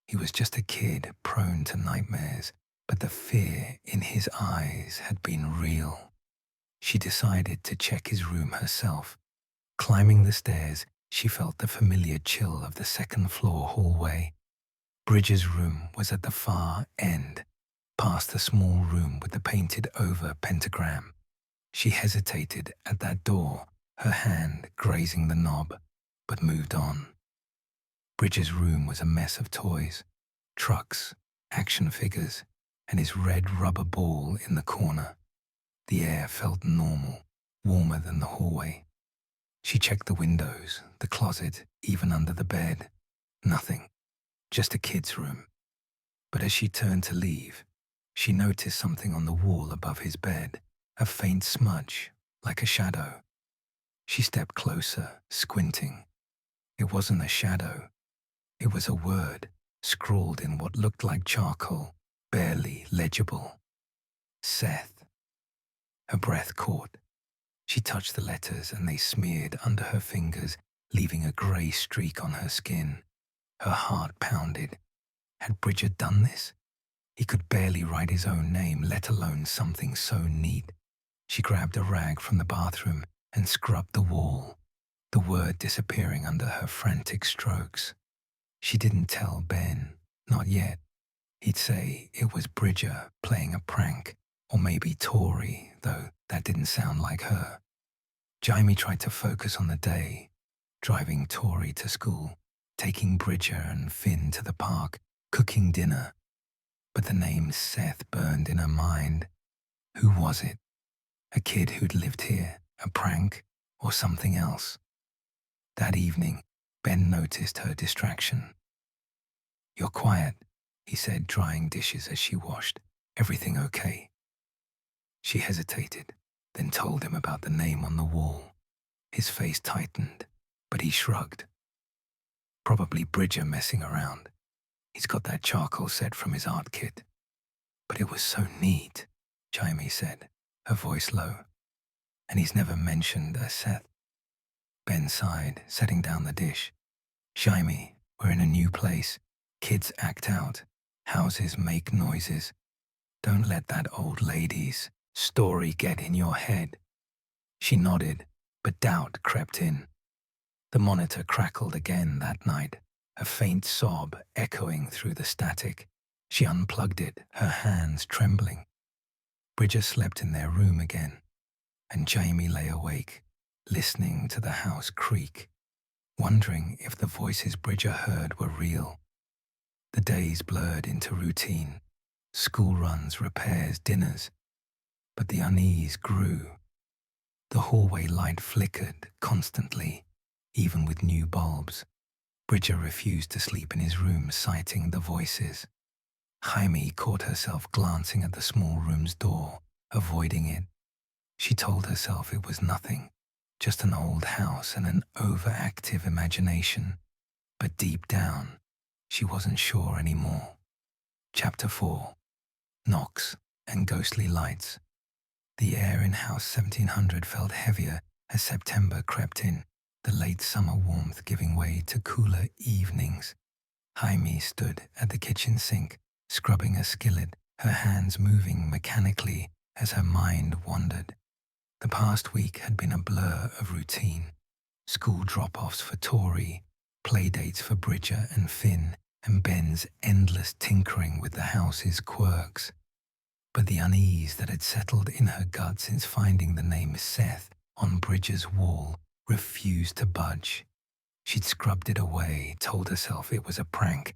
He was just a kid prone to nightmares, but the fear in his eyes had been real. She decided to check his room herself. Climbing the stairs, she felt the familiar chill of the second-floor hallway. Bridget's room was at the far end, past the small room with the painted-over pentagram. She hesitated at that door, her hand grazing the knob, but moved on. Bridget's room was a mess of toys, trucks, action figures, and his red rubber ball in the corner. The air felt normal, warmer than the hallway. She checked the windows, the closet, even under the bed. Nothing, just a kid's room. But as she turned to leave, she noticed something on the wall above his bed, a faint smudge, like a shadow. She stepped closer, squinting. It wasn't a shadow. It was a word, scrawled in what looked like charcoal, barely legible. SETH. Her breath caught. She touched the letters and they smeared under her fingers, leaving a grey streak on her skin. Her heart pounded. Had Bridget done this? He could barely write his own name, let alone something so neat. She grabbed a rag from the bathroom and scrubbed the wall, the word disappearing under her frantic strokes. She didn't tell Ben, not yet. He'd say it was Bridget playing a prank, or maybe Tori, though that didn't sound like her. Jaime tried to focus on the day, driving Tori to school, taking Bridget and Finn to the park, cooking dinner. But the name Seth burned in her mind. Who was it? A kid who'd lived here, a prank, or something else? That evening, Ben noticed her distraction. You're quiet, he said, drying dishes as she washed. Everything okay? She hesitated, then told him about the name on the wall. His face tightened, but he shrugged. Probably Bridger messing around. He's got that charcoal set from his art kit. But it was so neat, Jaime said, her voice low. And he's never mentioned a SETH. Ben sighed, setting down the dish. Jaime, we're in a new place. Kids act out. Houses make noises. Don't let that old lady's story get in your head. She nodded, but doubt crept in. The monitor crackled again that night, a faint sob echoing through the static. She unplugged it, her hands trembling. Bridger slept in their room again, and Jaime lay awake, listening to the house creak, wondering if the voices Bridger heard were real. The days blurred into routine, school runs, repairs, dinners, but the unease grew. The hallway light flickered constantly, even with new bulbs. Bridger refused to sleep in his room, citing the voices. Jaime caught herself glancing at the small room's door, avoiding it. She told herself it was nothing, just an old house and an overactive imagination. But deep down, she wasn't sure anymore. Chapter 4. Knocks and ghostly lights. The air in House 1700 felt heavier as September crept in, the late summer warmth giving way to cooler evenings. Jaime stood at the kitchen sink, scrubbing a skillet, her hands moving mechanically as her mind wandered. The past week had been a blur of routine. School drop-offs for Tori, playdates for Bridger and Finn, and Ben's endless tinkering with the house's quirks. But the unease that had settled in her gut since finding the name SETH on Bridger's wall refused to budge. She'd scrubbed it away, told herself it was a prank,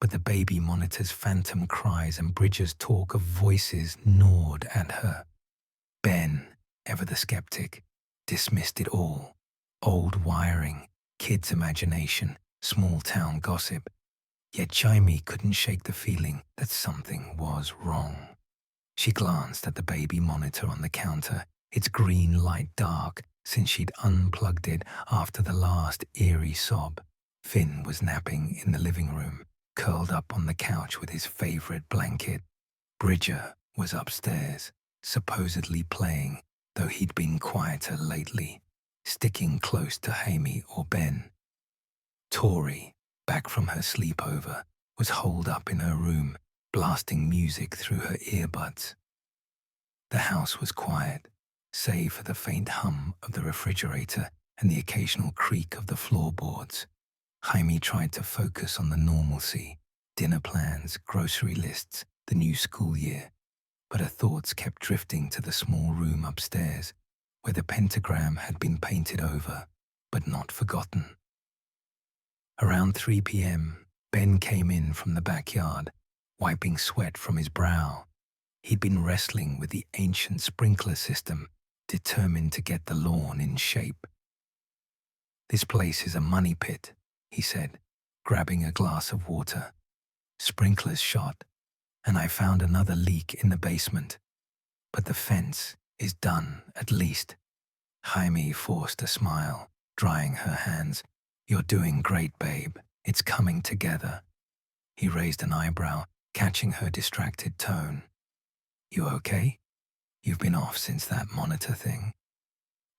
but the baby monitor's phantom cries and Bridger's talk of voices gnawed at her. Ben, ever the skeptic, dismissed it all. Old wiring, kids' imagination, small-town gossip. Yet Jaime couldn't shake the feeling that something was wrong. She glanced at the baby monitor on the counter, its green light dark since she'd unplugged it after the last eerie sob. Finn was napping in the living room, curled up on the couch with his favorite blanket. Bridger was upstairs, supposedly playing, though he'd been quieter lately, sticking close to Jaime or Ben. Tori, back from her sleepover, was holed up in her room, blasting music through her earbuds. The house was quiet, save for the faint hum of the refrigerator and the occasional creak of the floorboards. Jaime tried to focus on the normalcy, dinner plans, grocery lists, the new school year, but her thoughts kept drifting to the small room upstairs, where the pentagram had been painted over, but not forgotten. Around 3 p.m., Ben came in from the backyard, wiping sweat from his brow. He'd been wrestling with the ancient sprinkler system, determined to get the lawn in shape. "This place is a money pit," he said, grabbing a glass of water. "Sprinklers shot, and I found another leak in the basement. But the fence is done, at least." Jaime forced a smile, drying her hands. "You're doing great, babe. It's coming together." He raised an eyebrow, catching her distracted tone. "You okay? You've been off since that monitor thing."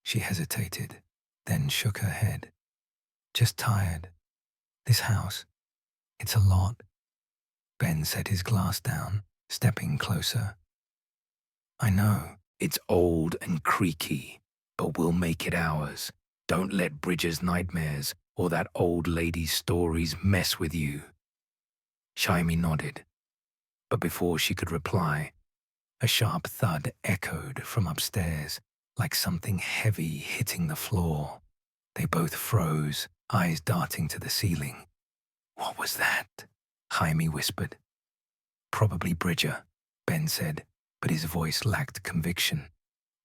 She hesitated, then shook her head. "Just tired. This house, it's a lot." Ben set his glass down, stepping closer. "I know, it's old and creaky, but we'll make it ours. Don't let Bridger's nightmares or that old lady's stories mess with you." Jaime nodded, but before she could reply, a sharp thud echoed from upstairs, like something heavy hitting the floor. They both froze, eyes darting to the ceiling. "What was that?" Jaime whispered. "Probably Bridger," Ben said, but his voice lacked conviction.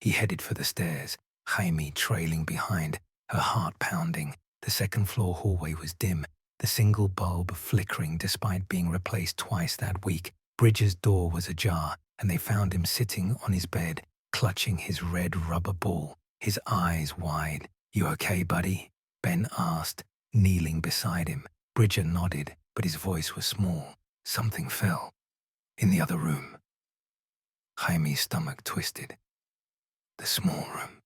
He headed for the stairs, Jaime trailing behind, her heart pounding. The second-floor hallway was dim, the single bulb flickering despite being replaced twice that week. Bridger's door was ajar, and they found him sitting on his bed, clutching his red rubber ball, his eyes wide. "You okay, buddy?" Ben asked, kneeling beside him. Bridger nodded, but his voice was small. Something fell. In the other room. Jaime's stomach twisted. The small room?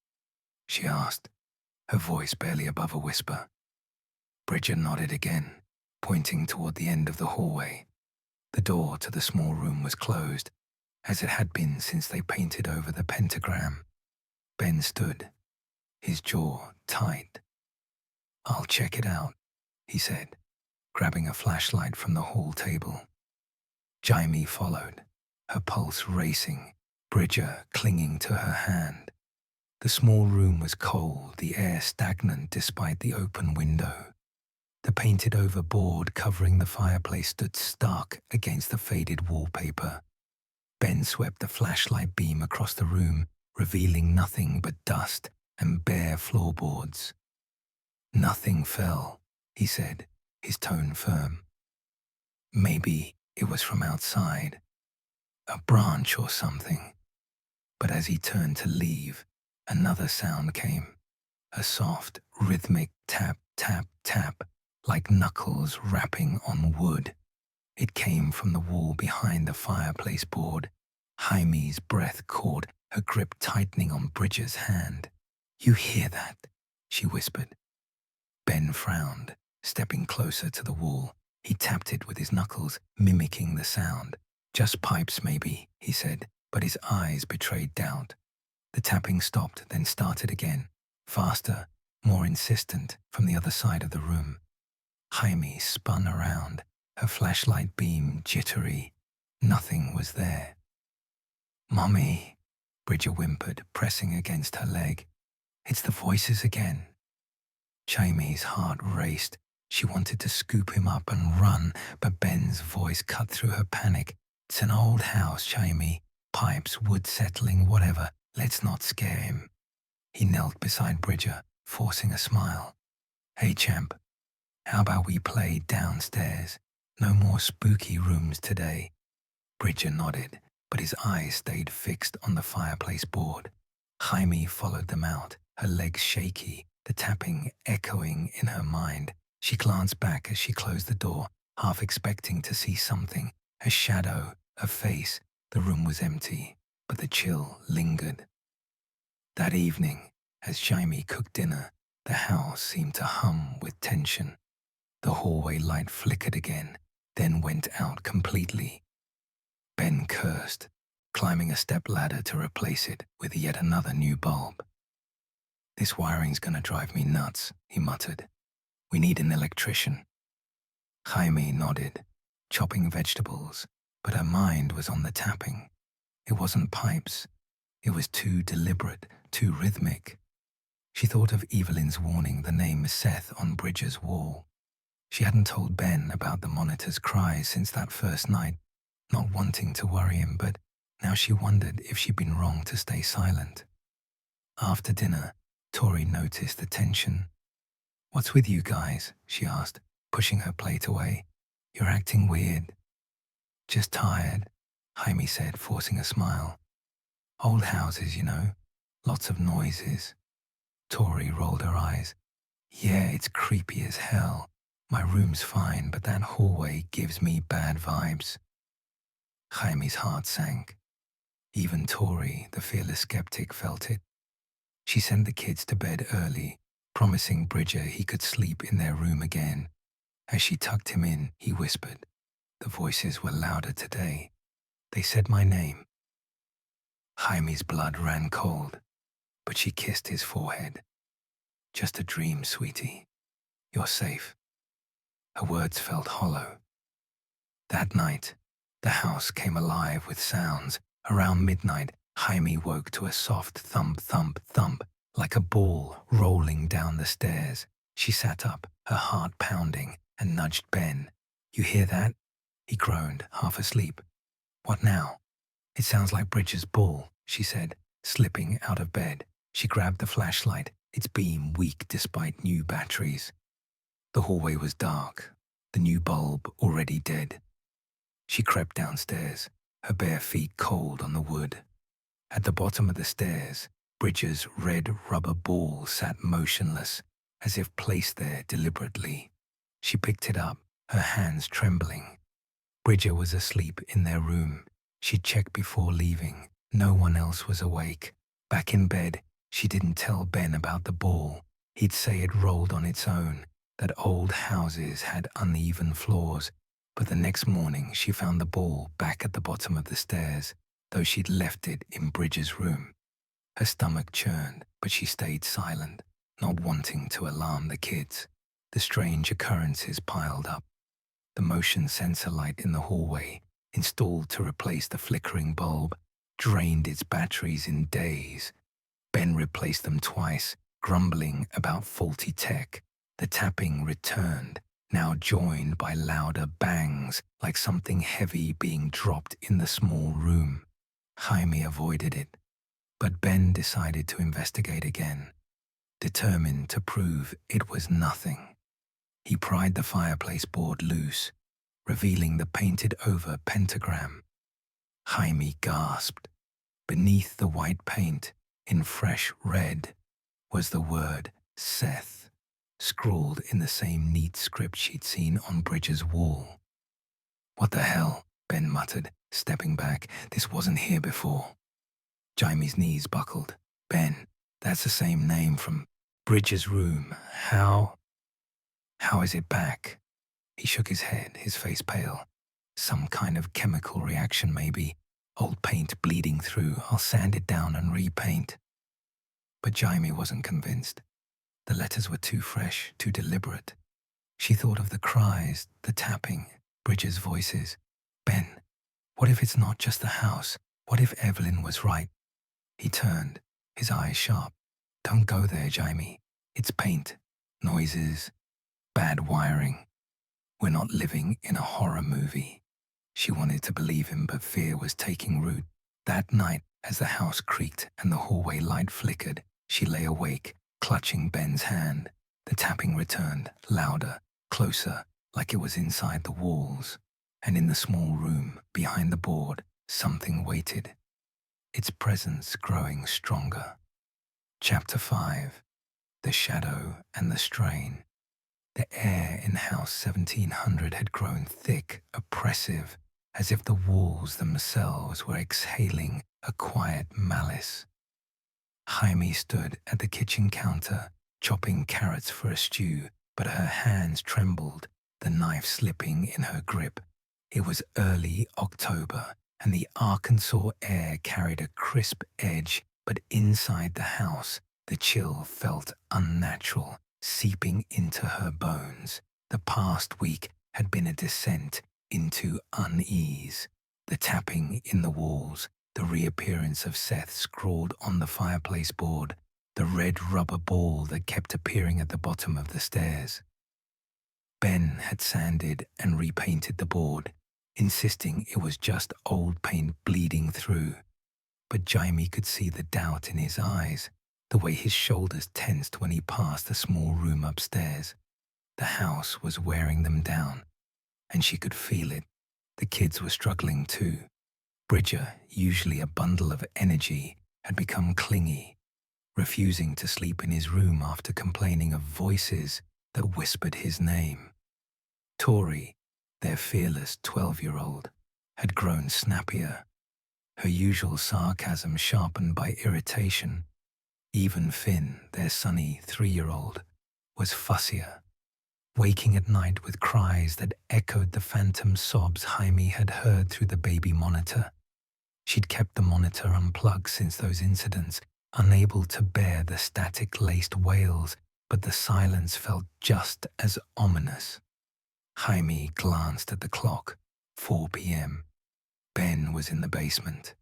She asked, her voice barely above a whisper. Bridger nodded again, pointing toward the end of the hallway. The door to the small room was closed, as it had been since they painted over the pentagram. Ben stood, his jaw tight. "I'll check it out," he said, grabbing a flashlight from the hall table. Jaime followed, her pulse racing, Bridger clinging to her hand. The small room was cold, the air stagnant despite the open window. The painted-over board covering the fireplace stood stark against the faded wallpaper. Ben swept the flashlight beam across the room, revealing nothing but dust and bare floorboards. "Nothing fell," he said, his tone firm. "Maybe it was from outside, a branch or something." But as he turned to leave, another sound came, a soft, rhythmic tap, tap, tap, like knuckles rapping on wood. It came from the wall behind the fireplace board. Jaime's breath caught, her grip tightening on Bridger's hand. "You hear that?" she whispered. Ben frowned, stepping closer to the wall. He tapped it with his knuckles, mimicking the sound. "Just pipes, maybe," he said, but his eyes betrayed doubt. The tapping stopped, then started again, faster, more insistent, from the other side of the room. Jaime spun around, her flashlight beam jittery. Nothing was there. "Mommy," Bridger whimpered, pressing against her leg. "It's the voices again." Jaime's heart raced. She wanted to scoop him up and run, but Ben's voice cut through her panic. "It's an old house, Jaime. Pipes, wood settling, whatever. Let's not scare him." He knelt beside Bridger, forcing a smile. "Hey, champ. How about we play downstairs? No more spooky rooms today." Bridger nodded, but his eyes stayed fixed on the fireplace board. Jaime followed them out, her legs shaky, the tapping echoing in her mind. She glanced back as she closed the door, half expecting to see something, a shadow, a face. The room was empty, but the chill lingered. That evening, as Jaime cooked dinner, the house seemed to hum with tension. The hallway light flickered again, then went out completely. Ben cursed, climbing a step ladder to replace it with yet another new bulb. "This wiring's gonna drive me nuts," he muttered. "We need an electrician." Jaime nodded, chopping vegetables, but her mind was on the tapping. It wasn't pipes. It was too deliberate, too rhythmic. She thought of Evelyn's warning, the name SETH on Bridger's wall. She hadn't told Ben about the monitor's cries since that first night, not wanting to worry him, but now she wondered if she'd been wrong to stay silent. After dinner, Tori noticed the tension. "What's with you guys?" she asked, pushing her plate away. "You're acting weird." "Just tired," Jaime said, forcing a smile. "Old houses, you know. Lots of noises." Tori rolled her eyes. "Yeah, it's creepy as hell. My room's fine, but that hallway gives me bad vibes." Jaime's heart sank. Even Tori, the fearless skeptic, felt it. She sent the kids to bed early, promising Bridger he could sleep in their room again. As she tucked him in, he whispered. The voices were louder today. They said my name. Jaime's blood ran cold, but she kissed his forehead. "Just a dream, sweetie. You're safe." Her words felt hollow. That night, the house came alive with sounds. Around midnight, Jaime woke to a soft thump, thump, thump, like a ball rolling down the stairs. She sat up, her heart pounding, and nudged Ben. "You hear that?" He groaned, half asleep. "What now?" "It sounds like Bridger's ball," she said, slipping out of bed. She grabbed the flashlight, its beam weak despite new batteries. The hallway was dark, the new bulb already dead. She crept downstairs, her bare feet cold on the wood. At the bottom of the stairs, Bridger's red rubber ball sat motionless, as if placed there deliberately. She picked it up, her hands trembling. Bridger was asleep in their room. She checked before leaving. No one else was awake. Back in bed, she didn't tell Ben about the ball. He'd say it rolled on its own, that old houses had uneven floors. But the next morning, she found the ball back at the bottom of the stairs, though she'd left it in Bridger's room. Her stomach churned, but she stayed silent, not wanting to alarm the kids. The strange occurrences piled up. The motion sensor light in the hallway, installed to replace the flickering bulb, drained its batteries in days. Ben replaced them twice, grumbling about faulty tech. The tapping returned, now joined by louder bangs, like something heavy being dropped in the small room. Jaime avoided it, but Ben decided to investigate again, determined to prove it was nothing. He pried the fireplace board loose, revealing the painted-over pentagram. Jaime gasped. Beneath the white paint, in fresh red, was the word SETH, scrawled in the same neat script she'd seen on Bridger's wall. "What the hell?" Ben muttered, stepping back. "This wasn't here before." Jaime's knees buckled. "Ben, that's the same name from Bridger's room. How is it back?" He shook his head, his face pale. "Some kind of chemical reaction, maybe. Old paint bleeding through. I'll sand it down and repaint." But Jaime wasn't convinced. The letters were too fresh, too deliberate. She thought of the cries, the tapping, Bridger's voices. "Ben, what if it's not just the house? What if Evelyn was right?" He turned, his eyes sharp. "Don't go there, Jaime. It's paint, noises, bad wiring. We're not living in a horror movie." She wanted to believe him, but fear was taking root. That night, as the house creaked and the hallway light flickered, she lay awake, clutching Ben's hand. The tapping returned, louder, closer, like it was inside the walls. And in the small room, behind the board, something waited, its presence growing stronger. Chapter 5. The Shadow and the Strain. The air in House 1700 had grown thick, oppressive, as if the walls themselves were exhaling a quiet malice. Jaime stood at the kitchen counter, chopping carrots for a stew, but her hands trembled, the knife slipping in her grip. It was early October, and the Arkansas air carried a crisp edge, but inside the house, the chill felt unnatural, seeping into her bones. The past week had been a descent into unease. The tapping in the walls, the reappearance of Seth scrawled on the fireplace board, the red rubber ball that kept appearing at the bottom of the stairs. Ben had sanded and repainted the board, insisting it was just old paint bleeding through. But Jaime could see the doubt in his eyes, the way his shoulders tensed when he passed the small room upstairs. The house was wearing them down, and she could feel it. The kids were struggling too. Bridger, usually a bundle of energy, had become clingy, refusing to sleep in his room after complaining of voices that whispered his name. Tori, their fearless 12-year-old, had grown snappier, her usual sarcasm sharpened by irritation. Even Finn, their sunny 3-year-old, was fussier, waking at night with cries that echoed the phantom sobs Jaime had heard through the baby monitor. She'd kept the monitor unplugged since those incidents, unable to bear the static-laced wails, but the silence felt just as ominous. Jaime glanced at the clock, 4 p.m. Ben was in the basement,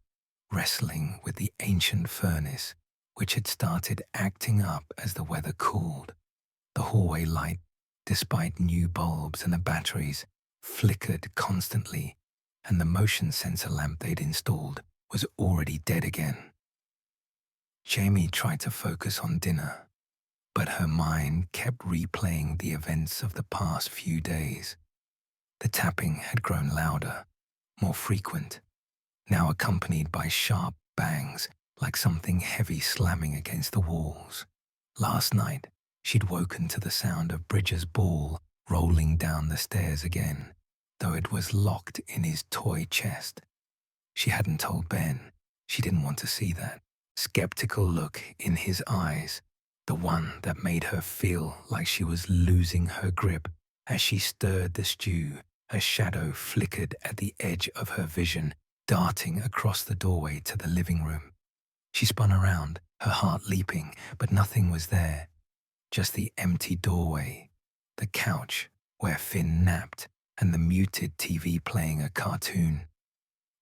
wrestling with the ancient furnace, which had started acting up as the weather cooled. The hallway light, despite new bulbs and the batteries, flickered constantly, and the motion sensor lamp they'd installed was already dead again. Jamie tried to focus on dinner, but her mind kept replaying the events of the past few days. The tapping had grown louder, more frequent, now accompanied by sharp bangs like something heavy slamming against the walls. Last night, She'd woken to the sound of Bridger's ball rolling down the stairs again, though it was locked in his toy chest. She hadn't told Ben. She didn't want to see that skeptical look in his eyes, the one that made her feel like she was losing her grip. As she stirred the stew, a shadow flickered at the edge of her vision, darting across the doorway to the living room. She spun around, her heart leaping, but nothing was there. Just the empty doorway, the couch where Finn napped, and the muted TV playing a cartoon.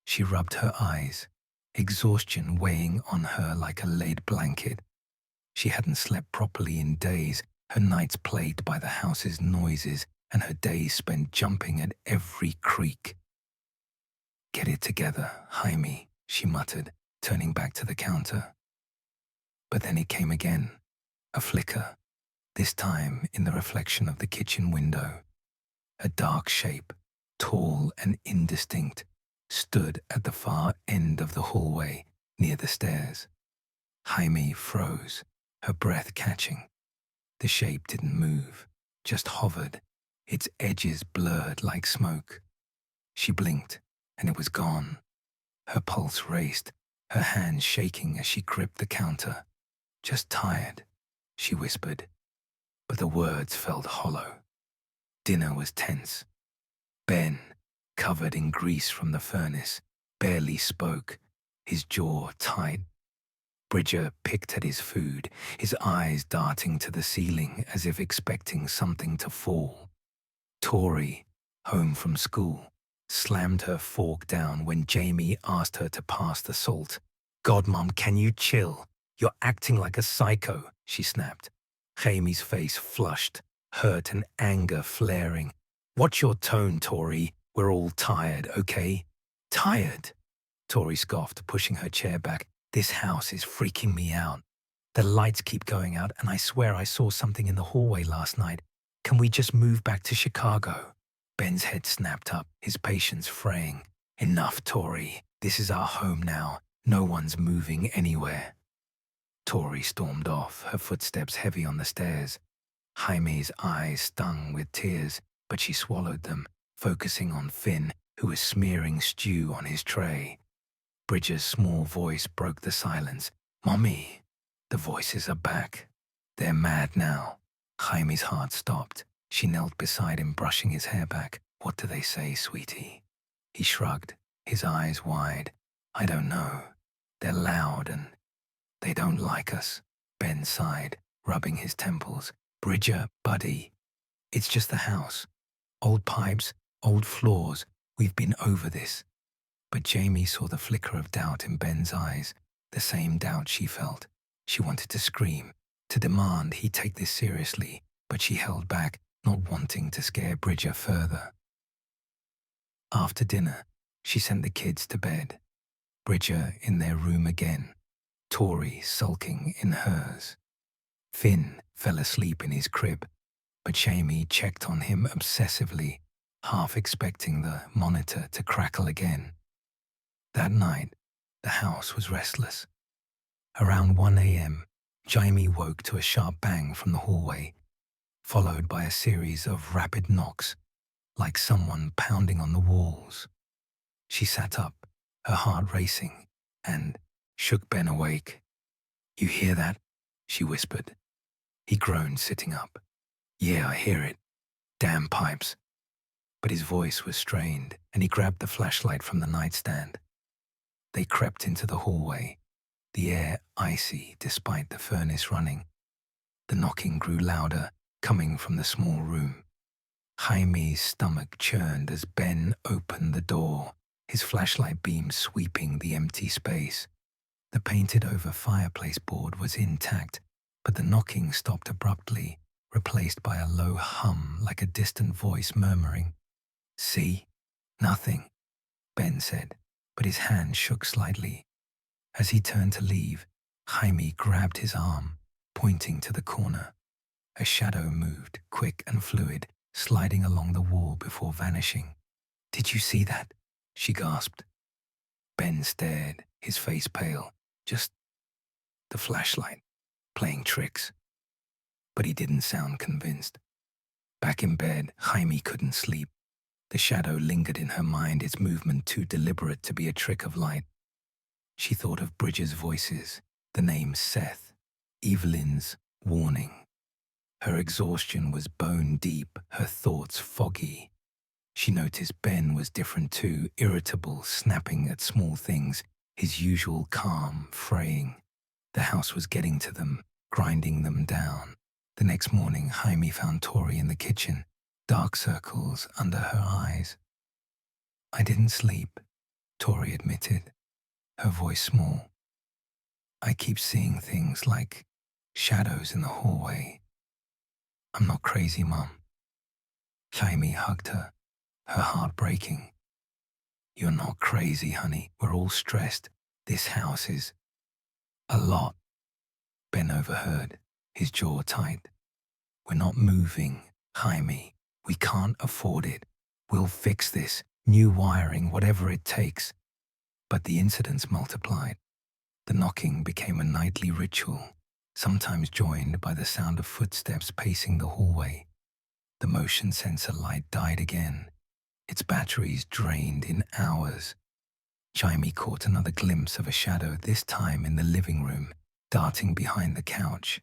She rubbed her eyes, exhaustion weighing on her like a lead blanket. She hadn't slept properly in days, her nights plagued by the house's noises and her days spent jumping at every creak. "Get it together, Jaime," she muttered, turning back to the counter. But then it came again, a flicker, this time in the reflection of the kitchen window. A dark shape, tall and indistinct, stood at the far end of the hallway near the stairs. Jaime froze, her breath catching. The shape didn't move, just hovered, its edges blurred like smoke. She blinked, and it was gone. Her pulse raced, her hands shaking as she gripped the counter. "Just tired," she whispered, but the words felt hollow. Dinner was tense. Ben, covered in grease from the furnace, barely spoke, his jaw tight. Bridger picked at his food, his eyes darting to the ceiling as if expecting something to fall. Tori, home from school, slammed her fork down when Jamie asked her to pass the salt. "God, Mom, can you chill? You're acting like a psycho," she snapped. Jamie's face flushed, hurt and anger flaring. "Watch your tone, Tori. We're all tired, okay?" "Tired?" Tori scoffed, pushing her chair back. "This house is freaking me out. The lights keep going out, and I swear I saw something in the hallway last night. Can we just move back to Chicago?" Ben's head snapped up, his patience fraying. "Enough, Tori. This is our home now. No one's moving anywhere." Tori stormed off, her footsteps heavy on the stairs. Jaime's eyes stung with tears, but she swallowed them, focusing on Finn, who was smearing stew on his tray. Bridger's small voice broke the silence. "Mommy, the voices are back. They're mad now." Jaime's heart stopped. She knelt beside him, brushing his hair back. "What do they say, sweetie?" He shrugged, his eyes wide. "I don't know. They're loud and they don't like us." Ben sighed, rubbing his temples. "Bridger, buddy, it's just the house. Old pipes, old floors. We've been over this." But Jamie saw the flicker of doubt in Ben's eyes, the same doubt she felt. She wanted to scream, to demand he take this seriously, but she held back, not wanting to scare Bridger further. After dinner, she sent the kids to bed. Bridger in their room again, Tori sulking in hers. Finn fell asleep in his crib, but Jamie checked on him obsessively, half expecting the monitor to crackle again. That night, the house was restless. Around 1 a.m., Jamie woke to a sharp bang from the hallway, followed by a series of rapid knocks, like someone pounding on the walls. She sat up, her heart racing, and shook Ben awake. "You hear that?" she whispered. He groaned, sitting up. "Yeah, I hear it. Damn pipes." But his voice was strained, and he grabbed the flashlight from the nightstand. They crept into the hallway, the air icy despite the furnace running. The knocking grew louder, coming from the small room. Jaime's stomach churned as Ben opened the door, his flashlight beam sweeping the empty space. The painted-over fireplace board was intact, but the knocking stopped abruptly, replaced by a low hum like a distant voice murmuring. "See? Nothing," Ben said, but his hand shook slightly. As he turned to leave, Jaime grabbed his arm, pointing to the corner. A shadow moved, quick and fluid, sliding along the wall before vanishing. "Did you see that?" she gasped. Ben stared, his face pale. "Just the flashlight, playing tricks." but he didn't sound convinced. Back in bed, Jaime couldn't sleep. The shadow lingered in her mind, its movement too deliberate to be a trick of light. She thought of Bridget's voices, the name Seth, Evelyn's warning. Her exhaustion was bone deep, her thoughts foggy. She noticed Ben was different too, irritable, snapping at small things, his usual calm fraying. The house was getting to them, grinding them down. The next morning, Jaime found Tori in the kitchen, dark circles under her eyes. "I didn't sleep," Tori admitted, her voice small. "I keep seeing things like shadows in the hallway." "I'm not crazy, Mum." Jaime hugged her, her heart breaking. "You're not crazy, honey. We're all stressed. This house is a lot." Ben overheard, his jaw tight. "We're not moving, Jaime. We can't afford it. We'll fix this. New wiring, whatever it takes." But the incidents multiplied. The knocking became a nightly ritual, sometimes joined by the sound of footsteps pacing the hallway. The motion sensor light died again, its batteries drained in hours. Jaime caught another glimpse of a shadow, this time in the living room, darting behind the couch.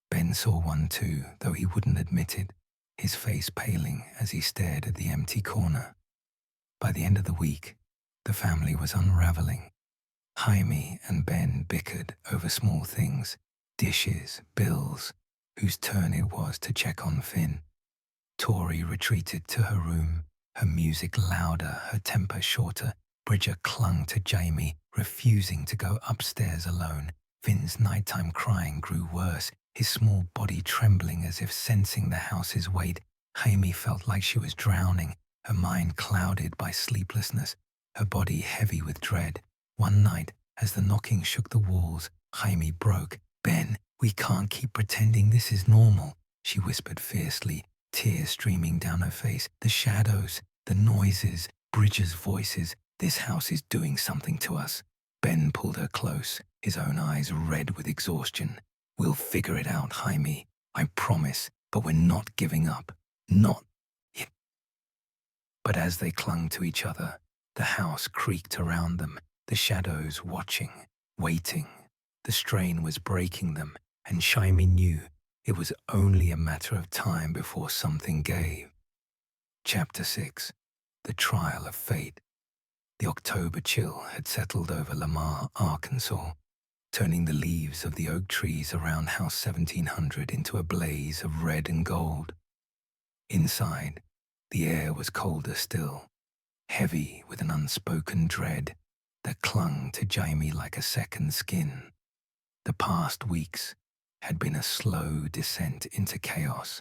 Ben saw one too, though he wouldn't admit it, his face paling as he stared at the empty corner. By the end of the week, the family was unraveling. Jaime and Ben bickered over small things, dishes, bills, whose turn it was to check on Finn. Tori retreated to her room, her music louder, her temper shorter. Bridget clung to Jaime, refusing to go upstairs alone. Finn's nighttime crying grew worse, his small body trembling as if sensing the house's weight. Jaime felt like she was drowning, her mind clouded by sleeplessness, her body heavy with dread. One night, as the knocking shook the walls, Jaime broke. "Ben, we can't keep pretending this is normal," she whispered fiercely, tears streaming down her face. "The shadows, the noises, Bridget's voices. This house is doing something to us." Ben pulled her close, his own eyes red with exhaustion. "We'll figure it out, Jaime. I promise, but we're not giving up. Not yet." But as they clung to each other, the house creaked around them, the shadows watching, waiting. The strain was breaking them, and Jaime knew it was only a matter of time before something gave. Chapter 6. The Trial of Fate. The October chill had settled over Lamar, Arkansas, turning the leaves of the oak trees around House 1700 into a blaze of red and gold. Inside, the air was colder still, heavy with an unspoken dread that clung to Jaime like a second skin. The past weeks had been a slow descent into chaos,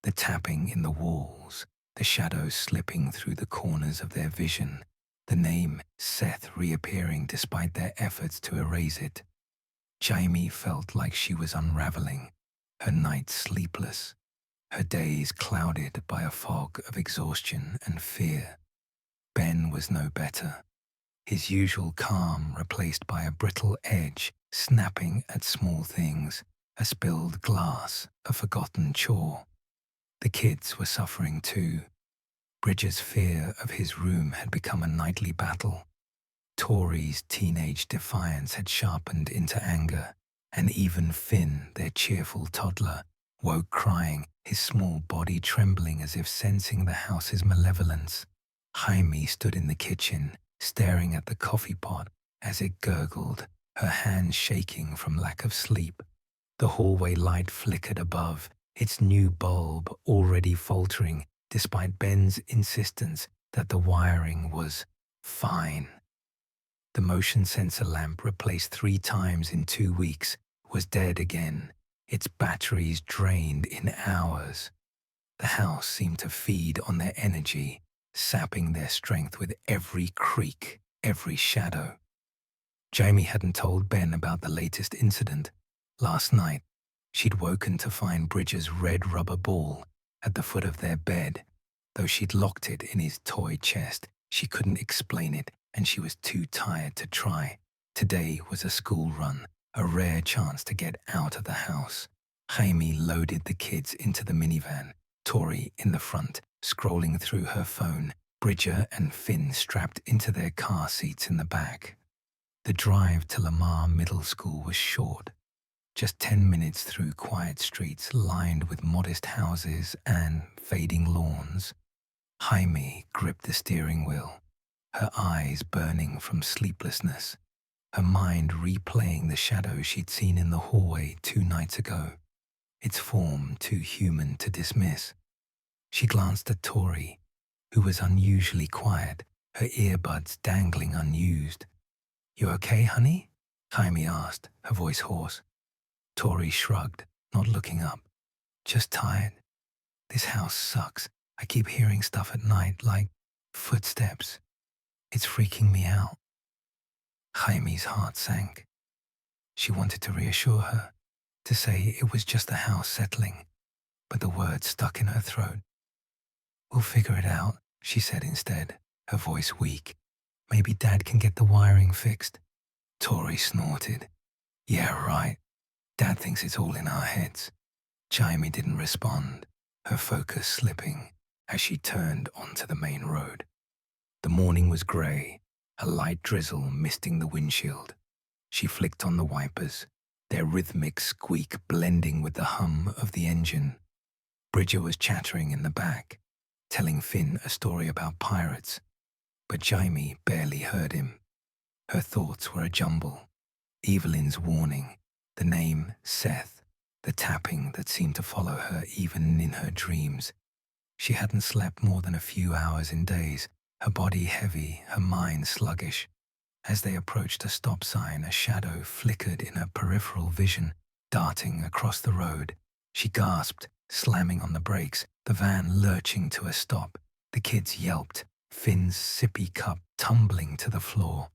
the tapping in the walls, the shadows slipping through the corners of their vision, the name Seth reappearing despite their efforts to erase it. Jaime felt like she was unraveling, her nights sleepless, her days clouded by a fog of exhaustion and fear. Ben was no better, his usual calm replaced by a brittle edge, snapping at small things, a spilled glass, a forgotten chore. The kids were suffering too. Bridget's fear of his room had become a nightly battle. Tori's teenage defiance had sharpened into anger, and even Finn, their cheerful toddler, woke crying, his small body trembling as if sensing the house's malevolence. Jaime stood in the kitchen, staring at the coffee pot as it gurgled, her hands shaking from lack of sleep. The hallway light flickered above, its new bulb already faltering, despite Ben's insistence that the wiring was fine. The motion sensor lamp, replaced 3 times in 2 weeks, was dead again, its batteries drained in hours. The house seemed to feed on their energy, sapping their strength with every creak, every shadow. Jaime hadn't told Ben about the latest incident. Last night, she'd woken to find Bridget's red rubber ball at the foot of their bed. Though she'd locked it in his toy chest, she couldn't explain it, and she was too tired to try. Today was a school run, a rare chance to get out of the house. Jaime loaded the kids into the minivan, Tori in the front, scrolling through her phone, Bridger and Finn strapped into their car seats in the back. The drive to Lamar Middle School was short, just 10 minutes through quiet streets lined with modest houses and fading lawns. Jaime gripped the steering wheel, her eyes burning from sleeplessness, her mind replaying the shadow she'd seen in the hallway 2 nights ago, its form too human to dismiss. She glanced at Tori, who was unusually quiet, her earbuds dangling unused. "You okay, honey?" Jaime asked, her voice hoarse. Tori shrugged, not looking up. "Just tired. This house sucks. I keep hearing stuff at night, like footsteps. It's freaking me out." Jaime's heart sank. She wanted to reassure her, to say it was just the house settling, but the words stuck in her throat. "We'll figure it out," she said instead, her voice weak. "Maybe Dad can get the wiring fixed." Tori snorted. "Yeah, right. Dad thinks it's all in our heads." Jaime didn't respond, her focus slipping as she turned onto the main road. The morning was grey, a light drizzle misting the windshield. She flicked on the wipers, their rhythmic squeak blending with the hum of the engine. Bridger was chattering in the back, telling Finn a story about pirates, but Jaime barely heard him. Her thoughts were a jumble. Evelyn's warning, the name Seth, the tapping that seemed to follow her even in her dreams. She hadn't slept more than a few hours in days, her body heavy, her mind sluggish. As they approached a stop sign, a shadow flickered in her peripheral vision, darting across the road. She gasped, slamming on the brakes, the van lurching to a stop. The kids yelped, Finn's sippy cup tumbling to the floor.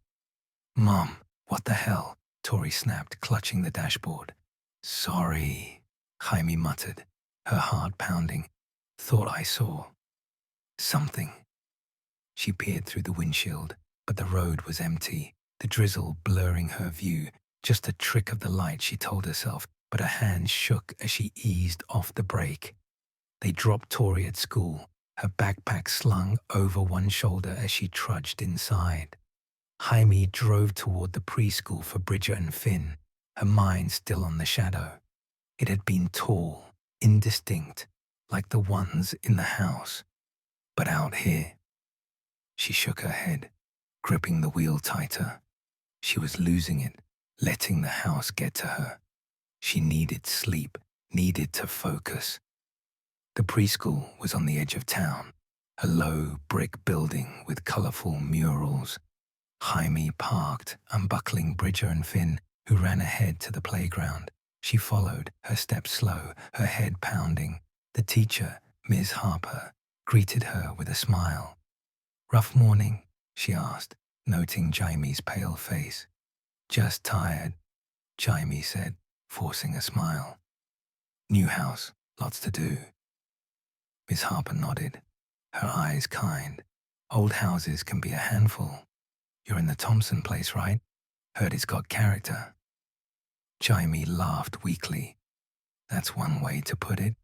"Mom, what the hell?" Tori snapped, clutching the dashboard. "Sorry," Jaime muttered, her heart pounding. "Thought I saw something." She peered through the windshield, but the road was empty, the drizzle blurring her view. Just a trick of the light, she told herself, but her hands shook as she eased off the brake. They dropped Tori at school, her backpack slung over one shoulder as she trudged inside. Jaime drove toward the preschool for Bridger and Finn, her mind still on the shadow. It had been tall, indistinct, like the ones in the house. But out here. She shook her head, gripping the wheel tighter. She was losing it, letting the house get to her. She needed sleep, needed to focus. The preschool was on the edge of town, a low brick building with colorful murals. Jaime parked, unbuckling Bridger and Finn, who ran ahead to the playground. She followed, her steps slow, her head pounding. The teacher, Ms. Harper, greeted her with a smile. "Rough morning?" she asked, noting Jaime's pale face. "Just tired," Jaime said, forcing a smile. "New house, lots to do." Miss Harper nodded, her eyes kind. "Old houses can be a handful. You're in the Thompson place, right? Heard it's got character." Jaime laughed weakly. "That's one way to put it."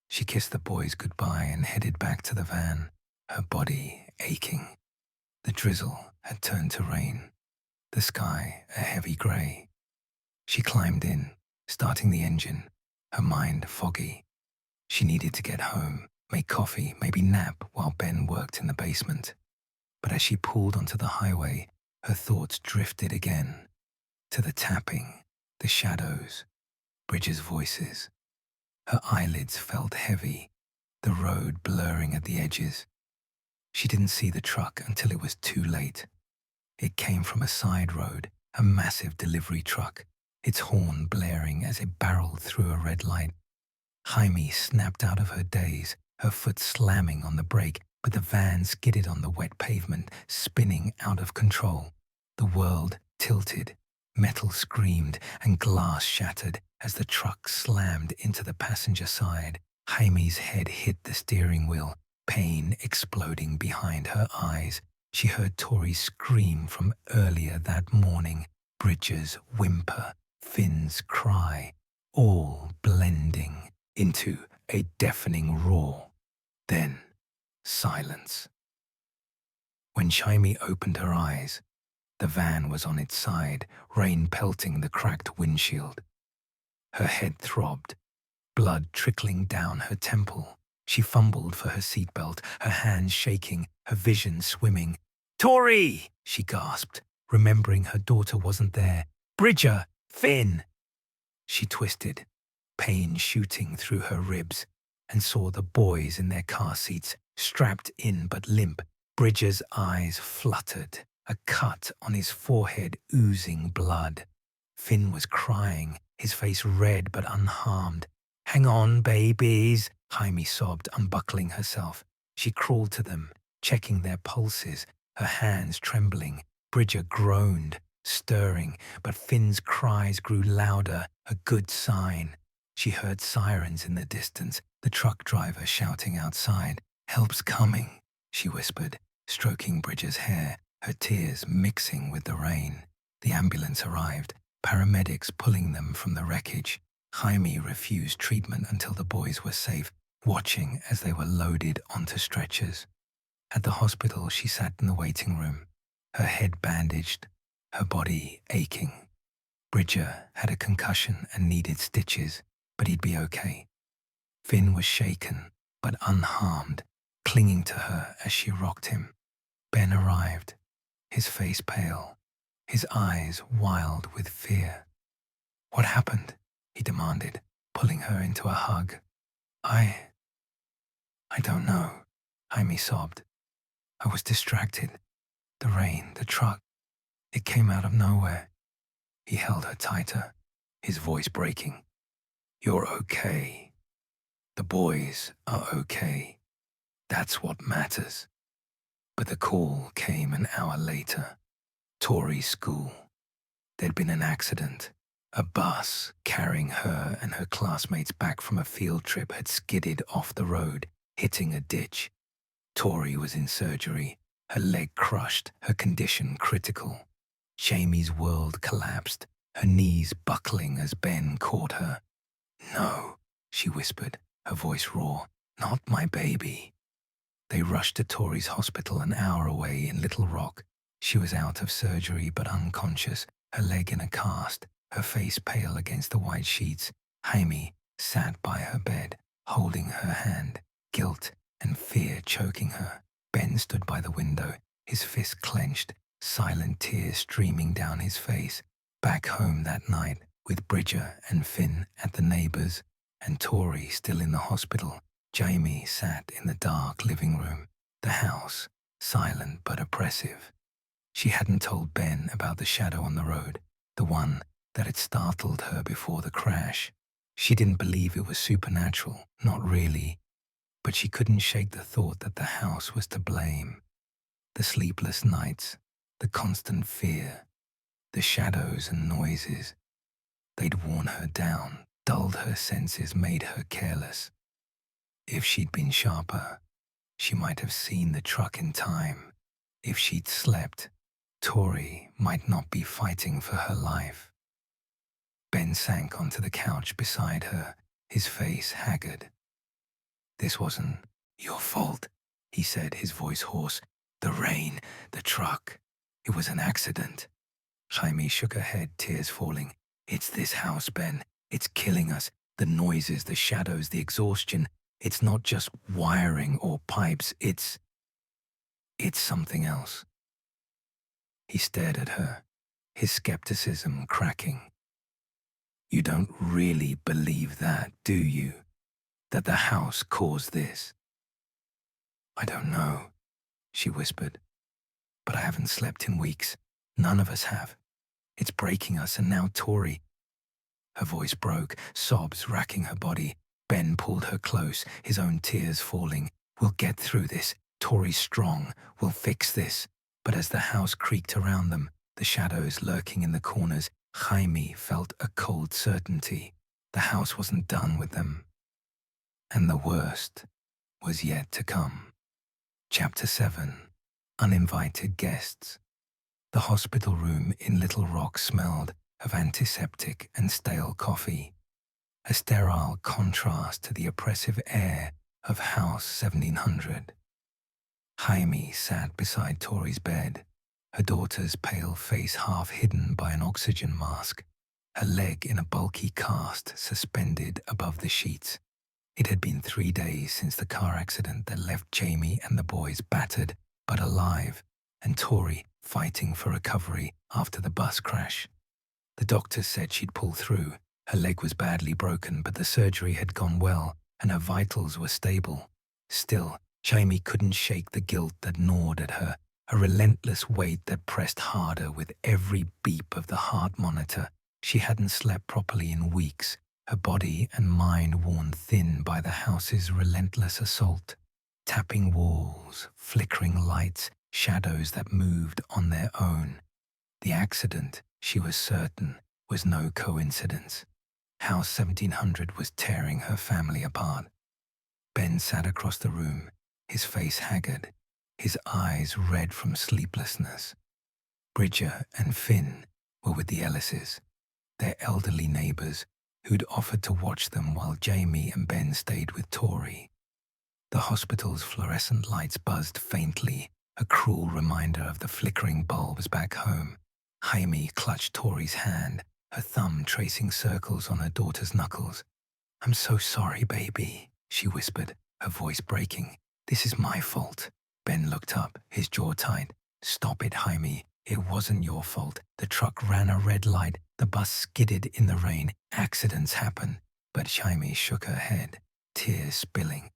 She kissed the boys goodbye and headed back to the van, her body aching. The drizzle had turned to rain, the sky a heavy grey. She climbed in, starting the engine, her mind foggy. She needed to get home, make coffee, maybe nap while Ben worked in the basement. But as she pulled onto the highway, her thoughts drifted again, to the tapping, the shadows, Bridger's voices. Her eyelids felt heavy, the road blurring at the edges. She didn't see the truck until it was too late. It came from a side road, a massive delivery truck, its horn blaring as it barreled through a red light. Jaime snapped out of her daze, her foot slamming on the brake, but the van skidded on the wet pavement, spinning out of control. The world tilted, metal screamed, and glass shattered as the truck slammed into the passenger side. Jaime's head hit the steering wheel, pain exploding behind her eyes. She heard Tori's scream from earlier that morning, Bridger's whimper, Finn's cry, all blended into a deafening roar. Then, silence. When Shaimi opened her eyes, the van was on its side, rain pelting the cracked windshield. Her head throbbed, blood trickling down her temple. She fumbled for her seatbelt, her hands shaking, her vision swimming. "Tori!" she gasped, remembering her daughter wasn't there. "Bridger! Finn!" She twisted, pain shooting through her ribs, and saw the boys in their car seats, strapped in but limp. Bridger's eyes fluttered, a cut on his forehead oozing blood. Finn was crying, his face red but unharmed. "Hang on, babies," Jaime sobbed, unbuckling herself. She crawled to them, checking their pulses, her hands trembling. Bridger groaned, stirring, but Finn's cries grew louder, a good sign. She heard sirens in the distance, the truck driver shouting outside. "Help's coming," she whispered, stroking Bridger's hair, her tears mixing with the rain. The ambulance arrived, paramedics pulling them from the wreckage. Jaime refused treatment until the boys were safe, watching as they were loaded onto stretchers. At the hospital, she sat in the waiting room, her head bandaged, her body aching. Bridger had a concussion and needed stitches, but he'd be okay. Finn was shaken, but unharmed, clinging to her as she rocked him. Ben arrived, his face pale, his eyes wild with fear. "What happened?" he demanded, pulling her into a hug. I don't know," Jaime sobbed. "I was distracted. The rain, the truck, it came out of nowhere." He held her tighter, his voice breaking. "You're okay. The boys are okay. That's what matters." But the call came an hour later. Tori's school. There'd been an accident. A bus carrying her and her classmates back from a field trip had skidded off the road, hitting a ditch. Tori was in surgery, her leg crushed, her condition critical. Jamie's world collapsed, her knees buckling as Ben caught her. "No," she whispered, her voice raw. "Not my baby." They rushed to Tori's hospital an hour away in Little Rock. She was out of surgery but unconscious, her leg in a cast, her face pale against the white sheets. Jaime sat by her bed, holding her hand, guilt and fear choking her. Ben stood by the window, his fist clenched, silent tears streaming down his face. Back home that night, with Bridger and Finn at the neighbors, and Tori still in the hospital, Jamie sat in the dark living room, the house, silent but oppressive. She hadn't told Ben about the shadow on the road, the one that had startled her before the crash. She didn't believe it was supernatural, not really, but she couldn't shake the thought that the house was to blame. The sleepless nights, the constant fear, the shadows and noises. They'd worn her down, dulled her senses, made her careless. If she'd been sharper, she might have seen the truck in time. If she'd slept, Tori might not be fighting for her life. Ben sank onto the couch beside her, his face haggard. "This wasn't your fault," he said, his voice hoarse. "The rain, the truck, it was an accident." Jaime shook her head, tears falling. "It's this house, Ben. It's killing us. The noises, the shadows, the exhaustion. It's not just wiring or pipes. It's something else." He stared at her, his skepticism cracking. "You don't really believe that, do you? That the house caused this?" "I don't know," she whispered. "But I haven't slept in weeks. None of us have. It's breaking us, and now Tori." Her voice broke, sobs racking her body. Ben pulled her close, his own tears falling. "We'll get through this. Tori's strong. We'll fix this." But as the house creaked around them, the shadows lurking in the corners, Jaime felt a cold certainty. The house wasn't done with them. And the worst was yet to come. Chapter 7. Uninvited Guests. The hospital room in Little Rock smelled of antiseptic and stale coffee. a sterile contrast to the oppressive air of House 1700. Jaime sat beside Tori's bed, her daughter's pale face half hidden by an oxygen mask, her leg in a bulky cast suspended above the sheets. It had been 3 days since the car accident that left Jamie and the boys battered but alive, and Tori fighting for recovery after the bus crash. The doctors said she'd pull through. Her leg was badly broken, but the surgery had gone well and her vitals were stable. Still, Jamie couldn't shake the guilt that gnawed at her, a relentless weight that pressed harder with every beep of the heart monitor. She hadn't slept properly in weeks, her body and mind worn thin by the house's relentless assault. Tapping walls, flickering lights, shadows that moved on their own. The accident, she was certain, was no coincidence. House 1700 was tearing her family apart. Ben sat across the room, his face haggard, his eyes red from sleeplessness. Bridger and Finn were with the Ellises, their elderly neighbors who'd offered to watch them while Jamie and Ben stayed with Tori. The hospital's fluorescent lights buzzed faintly, a cruel reminder of the flickering bulbs back home. Jaime clutched Tori's hand, her thumb tracing circles on her daughter's knuckles. "I'm so sorry, baby," she whispered, her voice breaking. "This is my fault." Ben looked up, his jaw tight. "Stop it, Jaime. It wasn't your fault. The truck ran a red light. The bus skidded in the rain. Accidents happen." But Jaime shook her head, tears spilling.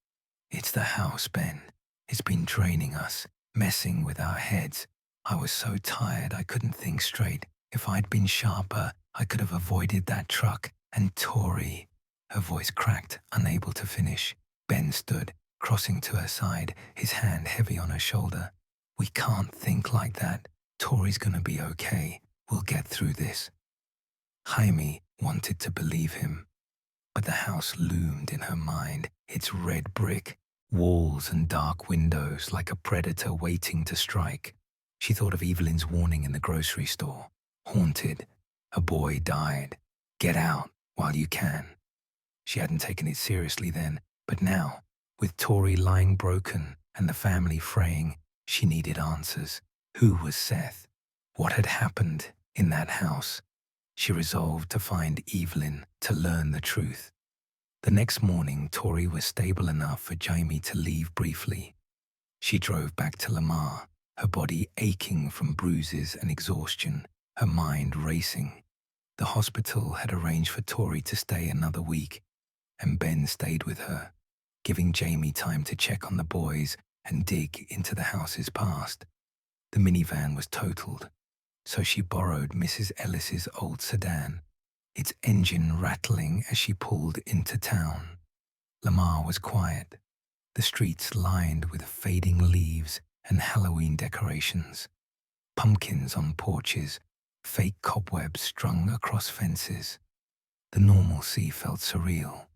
"It's the house, Ben. It's been draining us, messing with our heads. I was so tired I couldn't think straight. If I'd been sharper, I could have avoided that truck. And Tori." Her voice cracked, unable to finish. Ben stood, crossing to her side, his hand heavy on her shoulder. "We can't think like that. Tori's gonna be okay. We'll get through this." Jaime wanted to believe him, but the house loomed in her mind, its red brick, walls and dark windows like a predator waiting to strike. She thought of Evelyn's warning in the grocery store. Haunted. A boy died. Get out while you can. She hadn't taken it seriously then, but now, with Tori lying broken and the family fraying, she needed answers. Who was Seth? What had happened in that house? She resolved to find Evelyn, to learn the truth. The next morning, Tori was stable enough for Jamie to leave briefly. She drove back to Lamar, her body aching from bruises and exhaustion, her mind racing. The hospital had arranged for Tori to stay another week, and Ben stayed with her, giving Jamie time to check on the boys and dig into the house's past. The minivan was totaled, so she borrowed Mrs. Ellis's old sedan, its engine rattling as she pulled into town. Lamar was quiet, the streets lined with fading leaves and Halloween decorations, pumpkins on porches, fake cobwebs strung across fences. The normalcy felt surreal,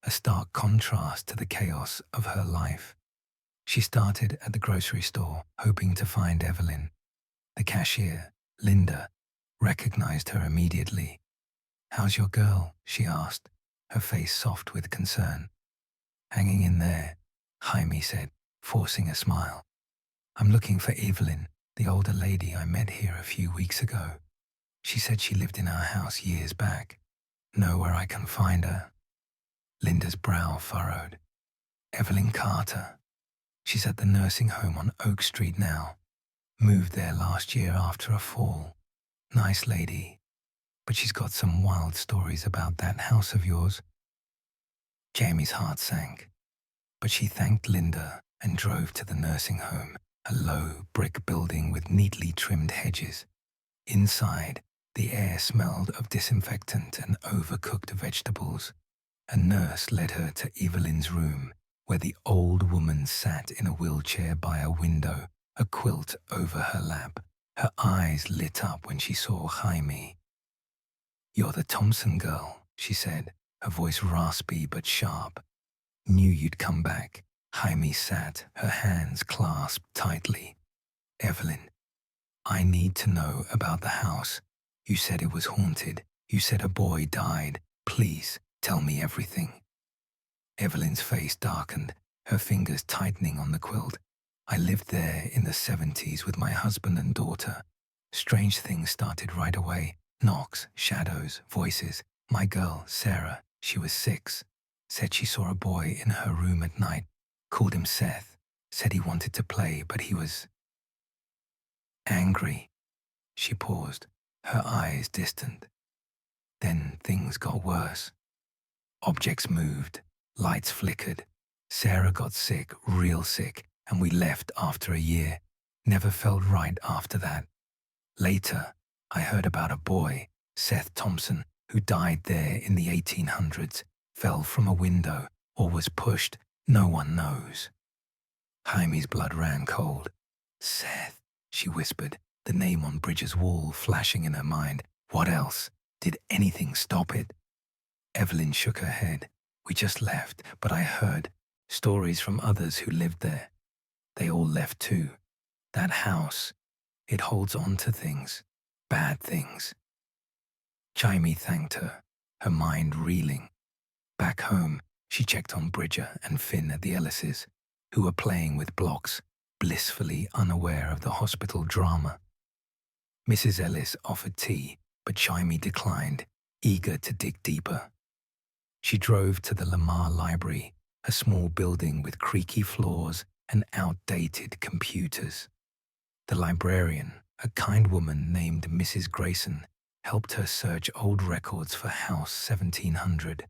a stark contrast to the chaos of her life. She started at the grocery store, hoping to find Evelyn. The cashier, Linda, recognized her immediately. "How's your girl?" she asked, her face soft with concern. "Hanging in there," Jaime said, forcing a smile. "I'm looking for Evelyn, the older lady I met here a few weeks ago. She said she lived in our house years back. Know where I can find her?" Linda's brow furrowed. "Evelyn Carter. She's at the nursing home on Oak Street now. Moved there last year after a fall. Nice lady. But she's got some wild stories about that house of yours." Jamie's heart sank, but she thanked Linda and drove to the nursing home, a low brick building with neatly trimmed hedges. Inside, the air smelled of disinfectant and overcooked vegetables. A nurse led her to Evelyn's room, where the old woman sat in a wheelchair by a window, a quilt over her lap. Her eyes lit up when she saw Jaime. "You're the Thompson girl," she said, her voice raspy but sharp. "Knew you'd come back." Jaime sat, her hands clasped tightly. "Evelyn, I need to know about the house. You said it was haunted. You said a boy died. Please, Tell me everything. Evelyn's face darkened, her fingers tightening on the quilt. I lived there in the 70s with my husband and daughter. Strange things started right away. Knocks, shadows, voices. My girl, Sarah, she was 6, said she saw a boy in her room at night, called him Seth, said he wanted to play, but he was angry. She paused, her eyes distant. Then things got worse. Objects moved, lights flickered. Sarah got sick, real sick, and we left after a year. Never felt right after that. Later, I heard about a boy, Seth Thompson, who died there in the 1800s, fell from a window, or was pushed, no one knows. Jaime's blood ran cold. Seth, she whispered, the name on Bridger's wall flashing in her mind. What else? Did anything stop it? Evelyn shook her head. We just left, but I heard stories from others who lived there. They all left too. That house, it holds on to things, bad things. Jaime thanked her, her mind reeling. Back home, she checked on Bridger and Finn at the Ellises, who were playing with blocks, blissfully unaware of the hospital drama. Mrs. Ellis offered tea, but Jaime declined, eager to dig deeper. She drove to the Lamar Library, a small building with creaky floors and outdated computers. The librarian, a kind woman named Mrs. Grayson, helped her search old records for House 1700.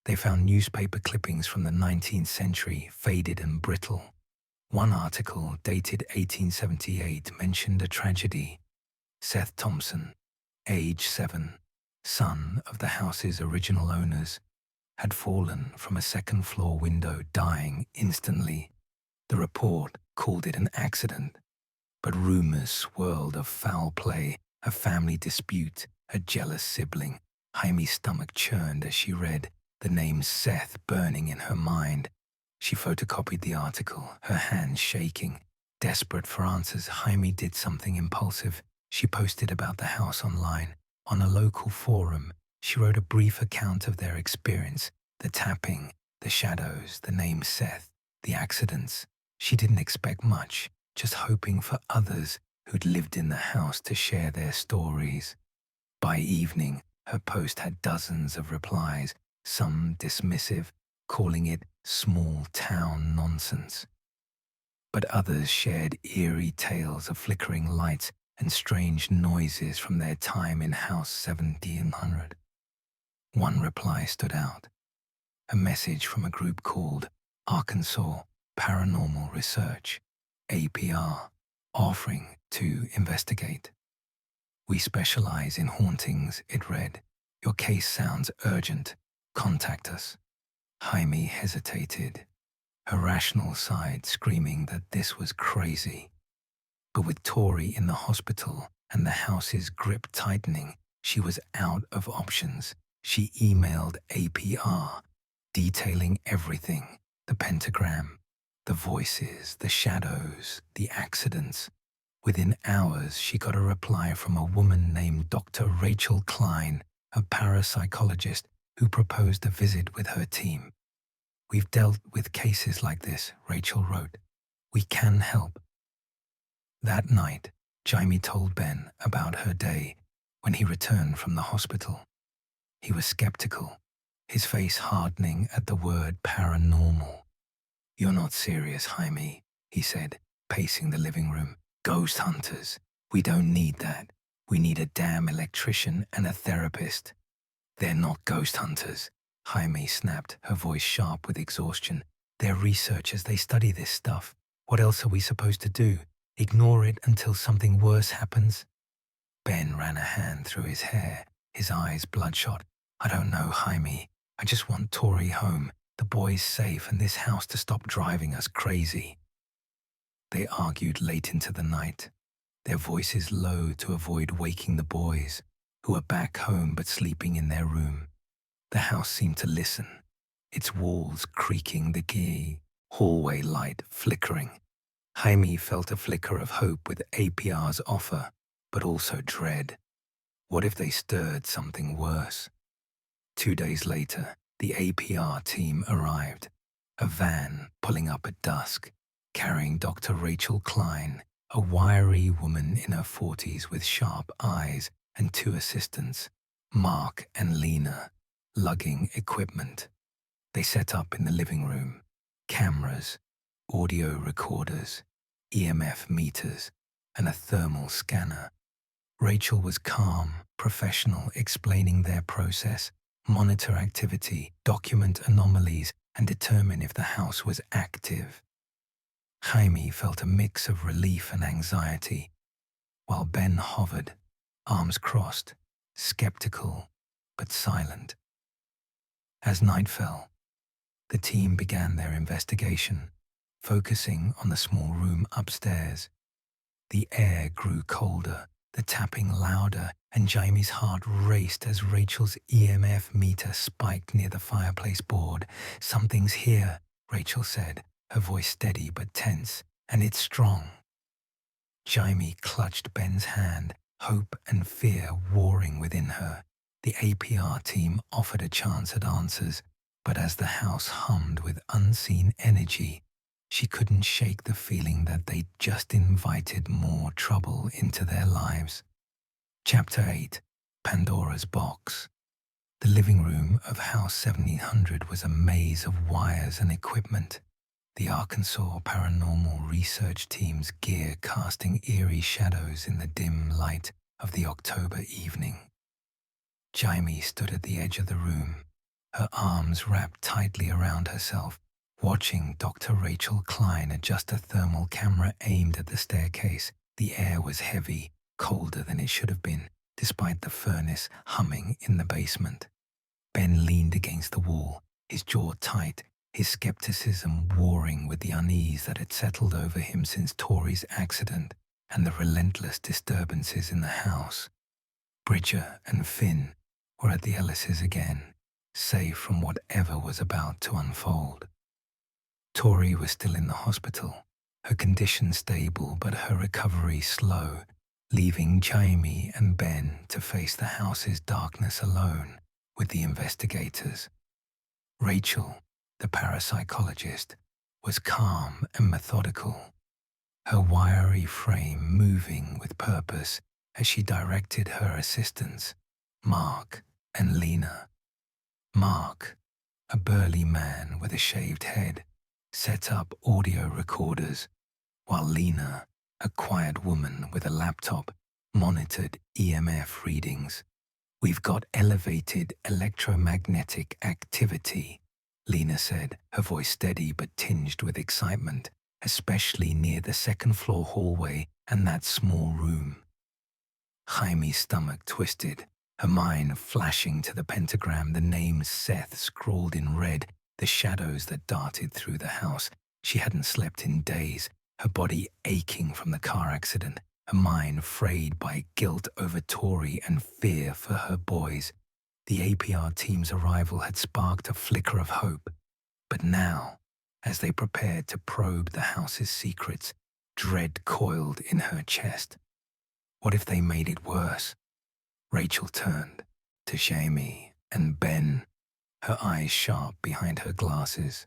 They found newspaper clippings from the 19th century, faded and brittle. One article, dated 1878, mentioned a tragedy. Seth Thompson, age 7, son of the house's original owners, had fallen from a second-floor window, dying instantly. The report called it an accident, but rumors swirled of foul play, a family dispute, a jealous sibling. Jaime's stomach churned as she read, the name Seth burning in her mind. She photocopied the article, her hands shaking. Desperate for answers, Jaime did something impulsive. She posted about the house online. On a local forum, she wrote a brief account of their experience, the tapping, the shadows, the name Seth, the accidents. She didn't expect much, just hoping for others who'd lived in the house to share their stories. By evening, her post had dozens of replies, some dismissive, calling it small-town nonsense. But others shared eerie tales of flickering lights and strange noises from their time in House 1700. One reply stood out, a message from a group called Arkansas Paranormal Research, APR, offering to investigate. We specialize in hauntings, it read. Your case sounds urgent. Contact us. Jaime hesitated, her rational side screaming that this was crazy. But with Tori in the hospital and the house's grip tightening, she was out of options. She emailed APR, detailing everything, the pentagram, the voices, the shadows, the accidents. Within hours, she got a reply from a woman named Dr. Rachel Klein, a parapsychologist who proposed a visit with her team. We've dealt with cases like this, Rachel wrote. We can help. That night, Jaime told Ben about her day when he returned from the hospital. He was skeptical, his face hardening at the word paranormal. You're not serious, Jaime, he said, pacing the living room. Ghost hunters. We don't need that. We need a damn electrician and a therapist. They're not ghost hunters, Jaime snapped, her voice sharp with exhaustion. They're researchers. They study this stuff. What else are we supposed to do? Ignore it until something worse happens? Ben ran a hand through his hair, his eyes bloodshot. I don't know, Jaime. I just want Tori home, the boys safe, and this house to stop driving us crazy. They argued late into the night, their voices low to avoid waking the boys, who were back home but sleeping in their room. The house seemed to listen, its walls creaking, the gay hallway light flickering. Jaime felt a flicker of hope with APR's offer, but also dread. What if they stirred something worse? 2 days later, the APR team arrived, a van pulling up at dusk, carrying Dr. Rachel Klein, a wiry woman in her 40s with sharp eyes, and two assistants, Mark and Lena, lugging equipment. They set up in the living room: cameras, audio recorders, EMF meters, and a thermal scanner. Rachel was calm, professional, explaining their process: monitor activity, document anomalies, and determine if the house was active. Jaime felt a mix of relief and anxiety, while Ben hovered, arms crossed, skeptical but silent. As night fell, the team began their investigation, focusing on the small room upstairs. The air grew colder, the tapping louder, and Jaime's heart raced as Rachel's EMF meter spiked near the fireplace board. "Something's here," Rachel said, her voice steady but tense, "and it's strong." Jaime clutched Ben's hand, hope and fear warring within her. The APR team offered a chance at answers, but as the house hummed with unseen energy, she couldn't shake the feeling that they'd just invited more trouble into their lives. Chapter 8: Pandora's Box. The living room of House 1700 was a maze of wires and equipment, the Arkansas Paranormal Research Team's gear casting eerie shadows in the dim light of the October evening. Jaime stood at the edge of the room, her arms wrapped tightly around herself, watching Dr. Rachel Klein adjust a thermal camera aimed at the staircase. The air was heavy, colder than it should have been, despite the furnace humming in the basement. Ben leaned against the wall, his jaw tight, his skepticism warring with the unease that had settled over him since Tori's accident and the relentless disturbances in the house. Bridger and Finn were at the Ellises again, safe from whatever was about to unfold. Tori was still in the hospital, her condition stable but her recovery slow, leaving Jaime and Ben to face the house's darkness alone with the investigators. Rachel, the parapsychologist, was calm and methodical, her wiry frame moving with purpose as she directed her assistants, Mark and Lena. Mark, a burly man with a shaved head, set up audio recorders, while Lena, a quiet woman with a laptop, monitored EMF readings. "We've got elevated electromagnetic activity," Lena said, her voice steady but tinged with excitement, especially near the second-floor hallway and that small room. Jaime's stomach twisted, her mind flashing to the pentagram, the name SETH scrawled in red, the shadows that darted through the house. She hadn't slept in days, her body aching from the car accident, her mind frayed by guilt over Tori and fear for her boys. The APR team's arrival had sparked a flicker of hope, but now, as they prepared to probe the house's secrets, dread coiled in her chest. What if they made it worse? Rachel turned to Jaime and Ben, her eyes sharp behind her glasses.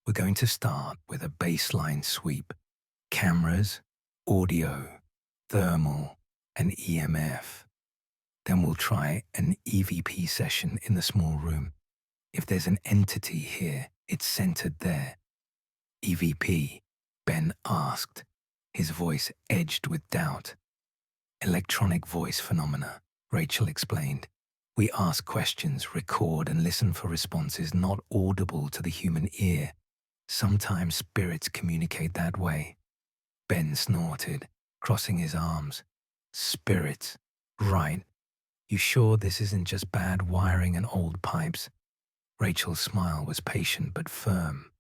"We're going to start with a baseline sweep: cameras, audio, thermal, and EMF. Then we'll try an EVP session in the small room. If there's an entity here, it's centered there." "EVP?" Ben asked, his voice edged with doubt. "Electronic voice phenomena," Rachel explained. "We ask questions, record, and listen for responses not audible to the human ear. Sometimes spirits communicate that way." Ben snorted, crossing his arms. "Spirits, right. You sure this isn't just bad wiring and old pipes?" Rachel's smile was patient but firm.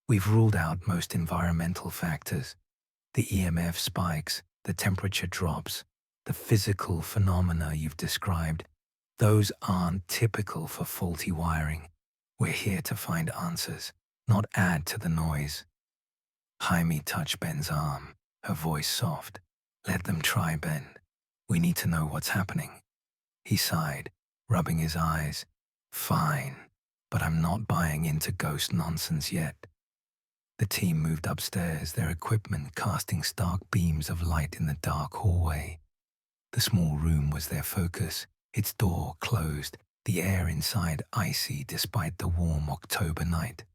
"We've ruled out most environmental factors. The EMF spikes, the temperature drops, the physical phenomena you've described. Those aren't typical for faulty wiring. We're here to find answers, not add to the noise." Jaime touched Ben's arm, her voice soft. "Let them try, Ben. We need to know what's happening." He sighed, rubbing his eyes. Fine, but I'm not buying into ghost nonsense yet. The team moved upstairs, their equipment casting stark beams of light in the dark hallway. The small room was their focus, its door closed, the air inside icy despite the warm October night.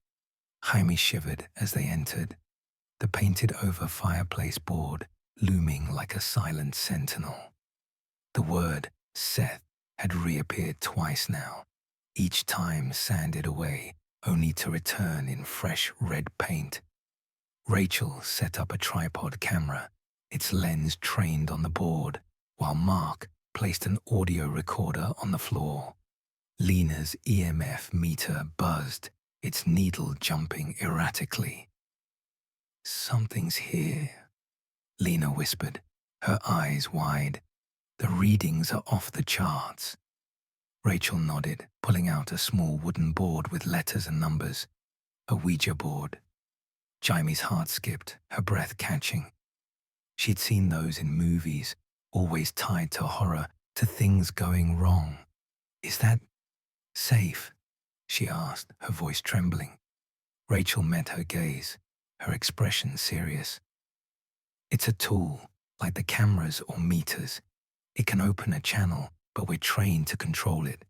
Jaime shivered as they entered, the painted-over fireplace board looming like a silent sentinel. The word SETH had reappeared twice now, each time sanded away, only to return in fresh red paint. Rachel set up a tripod camera, its lens trained on the board, while Mark placed an audio recorder on the floor. Lena's EMF meter buzzed, its needle jumping erratically. "Something's here," Lena whispered, her eyes wide. "The readings are off the charts." Rachel nodded, pulling out a small wooden board with letters and numbers. A Ouija board. Jaime's heart skipped, her breath catching. She'd seen those in movies, always tied to horror, to things going wrong. "Is that safe?" she asked, her voice trembling. Rachel met her gaze, her expression serious. "It's a tool, like the cameras or meters. It can open a channel, but we're trained to control it.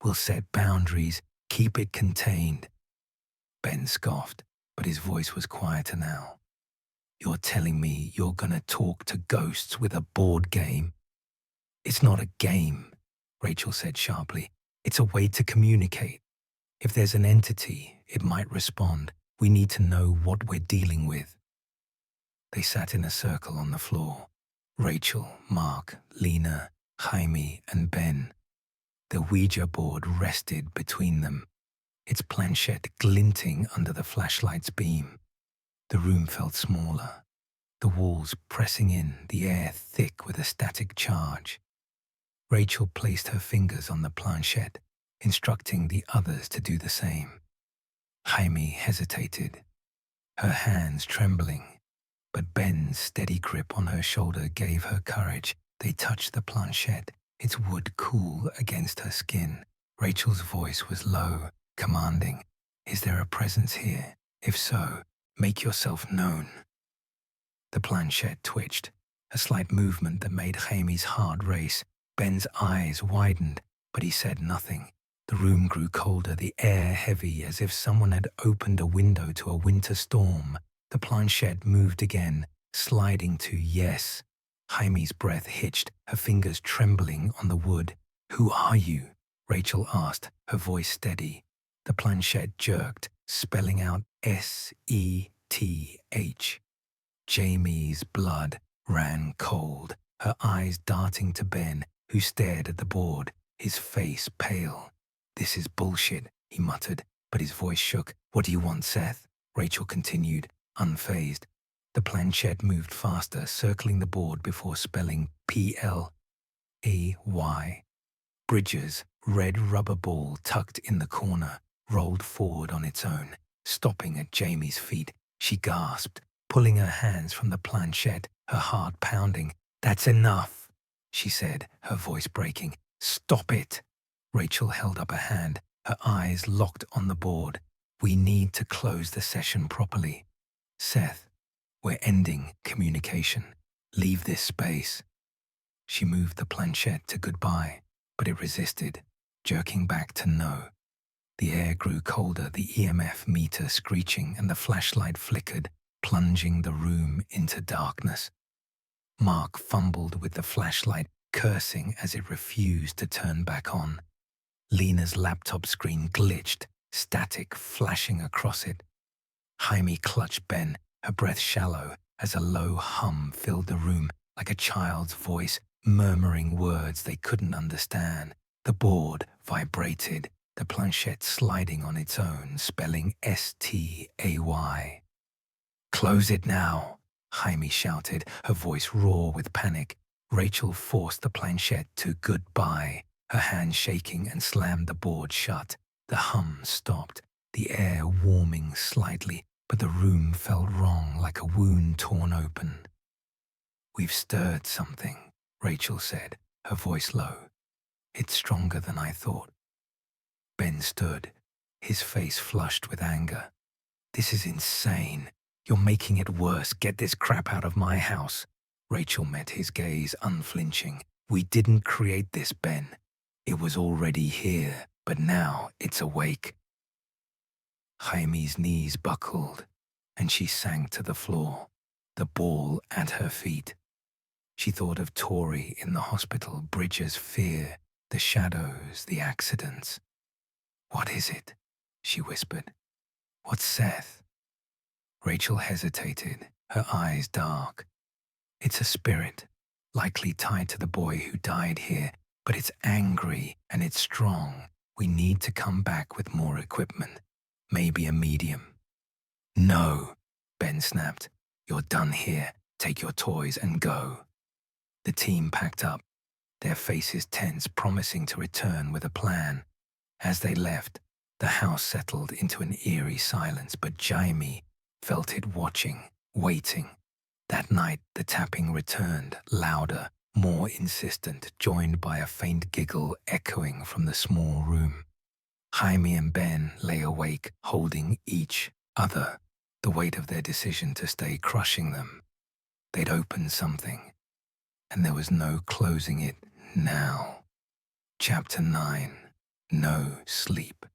We'll set boundaries, keep it contained." Ben scoffed, but his voice was quieter now. "You're telling me you're gonna talk to ghosts with a board game?" "It's not a game," Rachel said sharply. "It's a way to communicate. If there's an entity, it might respond. We need to know what we're dealing with." They sat in a circle on the floor. Rachel, Mark, Lena, Jaime, and Ben. The Ouija board rested between them, its planchette glinting under the flashlight's beam. The room felt smaller, the walls pressing in, the air thick with a static charge. Rachel placed her fingers on the planchette, instructing the others to do the same. Jaime hesitated, her hands trembling, but Ben's steady grip on her shoulder gave her courage. They touched the planchette, its wood cool against her skin. Rachel's voice was low, commanding. "Is there a presence here? If so, make yourself known." The planchette twitched, a slight movement that made Jaime's heart race. Ben's eyes widened, but he said nothing. The room grew colder, the air heavy, as if someone had opened a window to a winter storm. The planchette moved again, sliding to yes. Jaime's breath hitched, her fingers trembling on the wood. "Who are you?" Rachel asked, her voice steady. The planchette jerked, spelling out SETH. Jaime's blood ran cold, her eyes darting to Ben, who stared at the board, his face pale. "This is bullshit," he muttered, but his voice shook. "What do you want, Seth?" Rachel continued, unfazed. The planchette moved faster, circling the board before spelling PLAY. Bridges, red rubber ball tucked in the corner, rolled forward on its own, stopping at Jaime's feet. She gasped, pulling her hands from the planchette, her heart pounding. "That's enough," she said, her voice breaking. "Stop it." Rachel held up a hand, her eyes locked on the board. "We need to close the session properly. Seth, we're ending communication. Leave this space." She moved the planchette to goodbye, but it resisted, jerking back to no. The air grew colder, the EMF meter screeching, and the flashlight flickered, plunging the room into darkness. Mark fumbled with the flashlight, cursing as it refused to turn back on. Lena's laptop screen glitched, static flashing across it. Jaime clutched Ben, her breath shallow, as a low hum filled the room, like a child's voice murmuring words they couldn't understand. The board vibrated, the planchette sliding on its own, spelling STAY. "Close it now," Jaime shouted, her voice raw with panic. Rachel forced the planchette to goodbye, her hand shaking, and slammed the board shut. The hum stopped, the air warming slightly, but the room felt wrong, like a wound torn open. "We've stirred something," Rachel said, her voice low. "It's stronger than I thought." Ben stood, his face flushed with anger. "This is insane. You're making it worse. Get this crap out of my house." Rachel met his gaze unflinching. "We didn't create this, Ben. It was already here, but now it's awake." Jaime's knees buckled, and she sank to the floor, the ball at her feet. She thought of Tori in the hospital, Bridger's fear, the shadows, the accidents. "What is it?" she whispered. "What's Seth?" Rachel hesitated, her eyes dark. "It's a spirit, likely tied to the boy who died here, but it's angry and it's strong. We need to come back with more equipment, maybe a medium." "No," Ben snapped. "You're done here. Take your toys and go." The team packed up, their faces tense, promising to return with a plan. As they left, the house settled into an eerie silence, but Jaime felt it watching, waiting. That night, the tapping returned, louder, more insistent, joined by a faint giggle echoing from the small room. Jaime and Ben lay awake, holding each other, the weight of their decision to stay crushing them. They'd opened something, and there was no closing it now. Chapter 9. No sleep.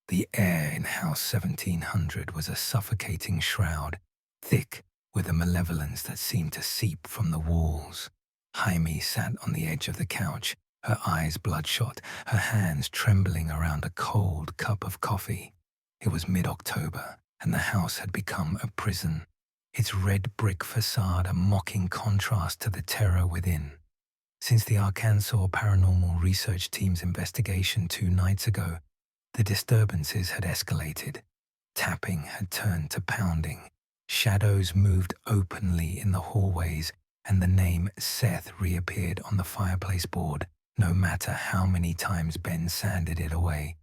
The air in House 1700 was a suffocating shroud, thick with a malevolence that seemed to seep from the walls. Jaime sat on the edge of the couch, her eyes bloodshot, her hands trembling around a cold cup of coffee. It was mid-October, and the house had become a prison, its red brick facade a mocking contrast to the terror within. Since the Arkansas Paranormal Research Team's investigation 2 nights ago, the disturbances had escalated. Tapping had turned to pounding. Shadows moved openly in the hallways, and the name Seth reappeared on the fireplace board, no matter how many times Ben sanded it away.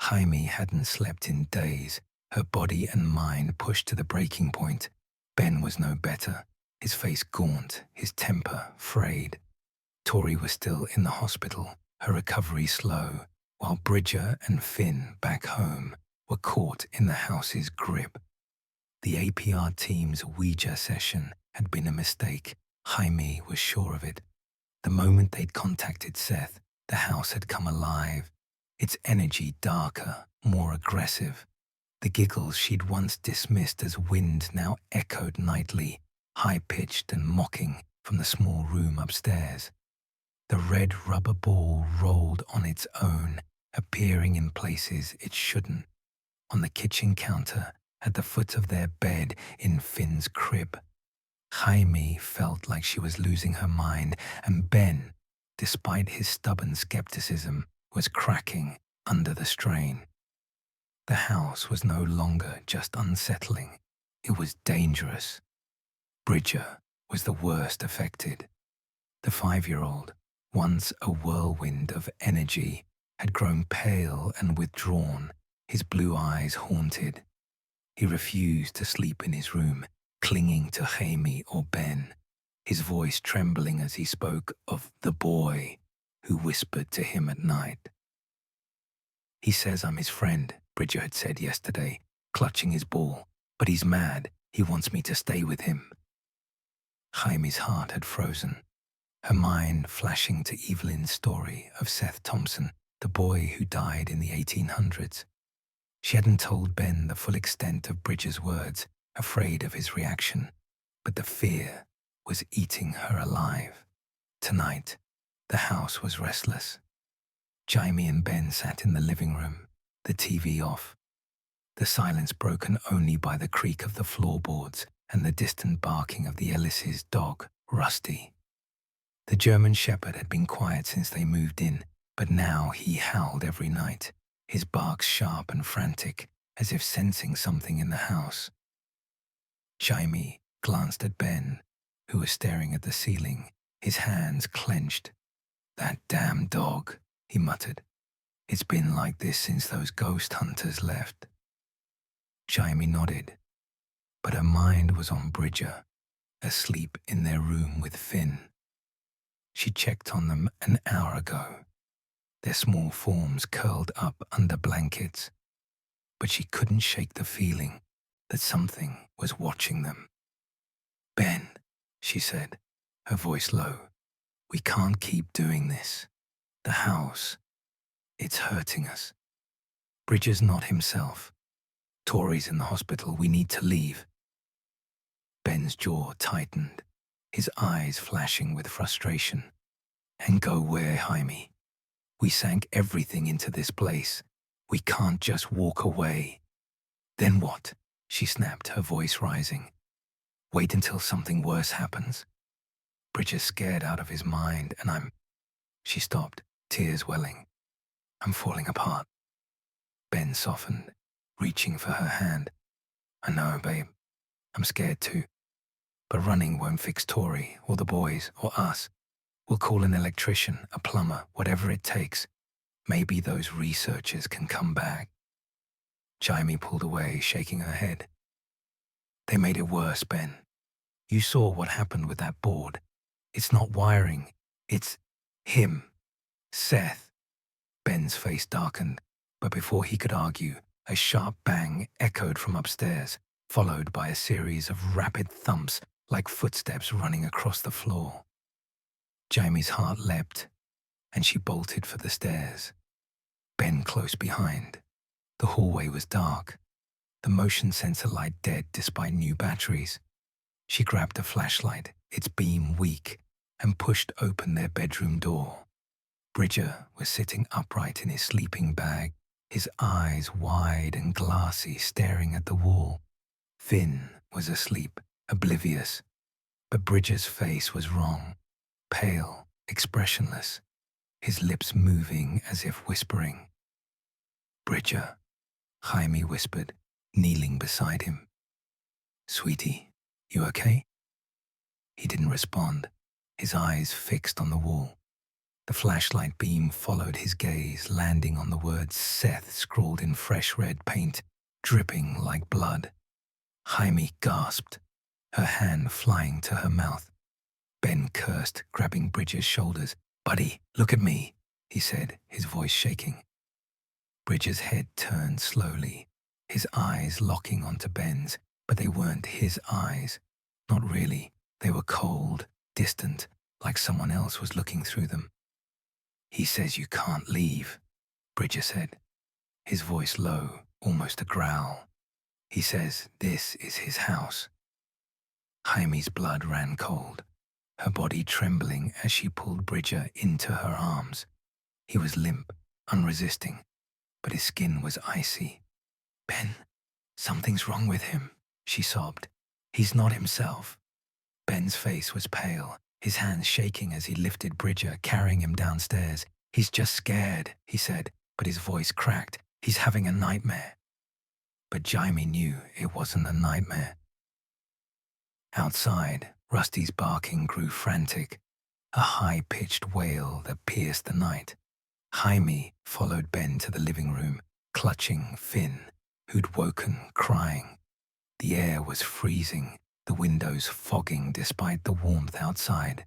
Jaime hadn't slept in days, her body and mind pushed to the breaking point. Ben was no better, his face gaunt, his temper frayed. Tori was still in the hospital, her recovery slow, while Bridger and Finn, back home, were caught in the house's grip. The APR team's Ouija session had been a mistake. Jaime was sure of it. The moment they'd contacted Seth, the house had come alive, its energy darker, more aggressive. The giggles she'd once dismissed as wind now echoed nightly, high-pitched and mocking from the small room upstairs. The red rubber ball rolled on its own, appearing in places it shouldn't. On the kitchen counter, at the foot of their bed, in Finn's crib. Jaime felt like she was losing her mind, and Ben, despite his stubborn skepticism, was cracking under the strain. The house was no longer just unsettling. It was dangerous. Bridger was the worst affected. The 5-year-old, once a whirlwind of energy, had grown pale and withdrawn, his blue eyes haunted. He refused to sleep in his room, clinging to Jaime or Ben, his voice trembling as he spoke of the boy who whispered to him at night. "He says I'm his friend," Bridger had said yesterday, clutching his ball, "but he's mad. He wants me to stay with him." Jaime's heart had frozen, her mind flashing to Evelyn's story of Seth Thompson, the boy who died in the 1800s. She hadn't told Ben the full extent of Bridger's words, afraid of his reaction, but the fear was eating her alive. Tonight, the house was restless. Jaime and Ben sat in the living room, the TV off, the silence broken only by the creak of the floorboards and the distant barking of the Ellis's dog, Rusty. The German Shepherd had been quiet since they moved in, but now he howled every night, his barks sharp and frantic, as if sensing something in the house. Jaime glanced at Ben, who was staring at the ceiling, his hands clenched. "That damn dog," he muttered. "It's been like this since those ghost hunters left." Jaime nodded, but her mind was on Bridger, asleep in their room with Finn. She checked on them an hour ago. their small forms curled up under blankets. But she couldn't shake the feeling that something was watching them. "Ben," she said, her voice low, "we can't keep doing this. The house, it's hurting us. Bridger's not himself. Tori's in the hospital. We need to leave." Ben's jaw tightened, his eyes flashing with frustration. "And go where, Jaime? We sank everything into this place. We can't just walk away." "Then what?" she snapped, her voice rising. "Wait until something worse happens. Bridger's scared out of his mind, and She stopped, tears welling. "I'm falling apart." Ben softened, reaching for her hand. "I know, babe. I'm scared too. But running won't fix Tori, or the boys, or us. We'll call an electrician, a plumber, whatever it takes. Maybe those researchers can come back." Jaime pulled away, shaking her head. "They made it worse, Ben. You saw what happened with that board. It's not wiring. It's him. Seth." Ben's face darkened, but before he could argue, a sharp bang echoed from upstairs, followed by a series of rapid thumps like footsteps running across the floor. Jaime's heart leapt, and she bolted for the stairs. Ben close behind. The hallway was dark, the motion sensor light dead despite new batteries. She grabbed a flashlight, its beam weak, and pushed open their bedroom door. Bridger was sitting upright in his sleeping bag, his eyes wide and glassy, staring at the wall. Finn was asleep, oblivious, but Bridger's face was wrong, pale, expressionless, his lips moving as if whispering. "Bridger," Jaime whispered, kneeling beside him. "Sweetie, you okay?" He didn't respond, his eyes fixed on the wall. The flashlight beam followed his gaze, landing on the words Seth scrawled in fresh red paint, dripping like blood. Jaime gasped, her hand flying to her mouth. Ben cursed, grabbing Bridger's shoulders. "Buddy, look at me," he said, his voice shaking. Bridger's head turned slowly, his eyes locking onto Ben's, but they weren't his eyes. Not really. They were cold, distant, like someone else was looking through them. "He says you can't leave," Bridger said, his voice low, almost a growl. "He says this is his house." Jaime's blood ran cold, her body trembling as she pulled Bridger into her arms. He was limp, unresisting, but his skin was icy. "Ben, something's wrong with him," she sobbed. "He's not himself." Ben's face was pale, his hands shaking as he lifted Bridger, carrying him downstairs. "He's just scared," he said, but his voice cracked. "He's having a nightmare." But Jaime knew it wasn't a nightmare. Outside, Rusty's barking grew frantic, a high-pitched wail that pierced the night. Jaime followed Ben to the living room, clutching Finn, who'd woken crying. The air was freezing, the windows fogging despite the warmth outside.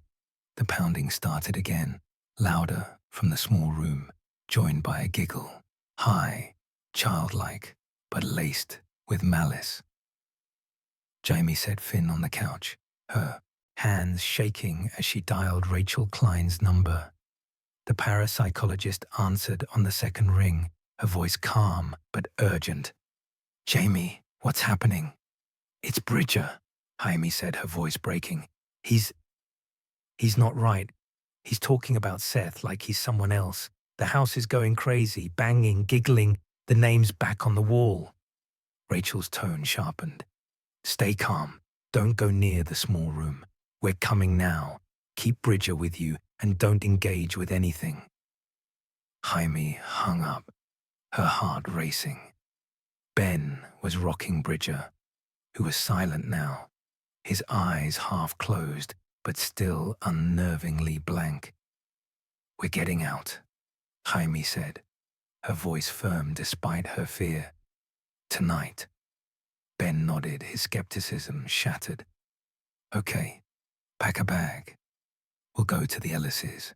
The pounding started again, louder from the small room, joined by a giggle, high, childlike, but laced with malice. Jaime set Finn on the couch, her hands shaking as she dialed Rachel Klein's number. The parapsychologist answered on the second ring, her voice calm but urgent. "Jaime, what's happening?" "It's Bridger," Jaime said, her voice breaking. He's not right. He's talking about Seth like he's someone else. The house is going crazy, banging, giggling, the name's back on the wall." Rachel's tone sharpened. "Stay calm. Don't go near the small room. We're coming now. Keep Bridger with you and don't engage with anything." Jaime hung up, her heart racing. Ben was rocking Bridger, who was silent now, his eyes half closed but still unnervingly blank. "We're getting out," Jaime said, her voice firm despite her fear. "Tonight." Ben nodded, his skepticism shattered. "Okay, pack a bag. We'll go to the Ellises."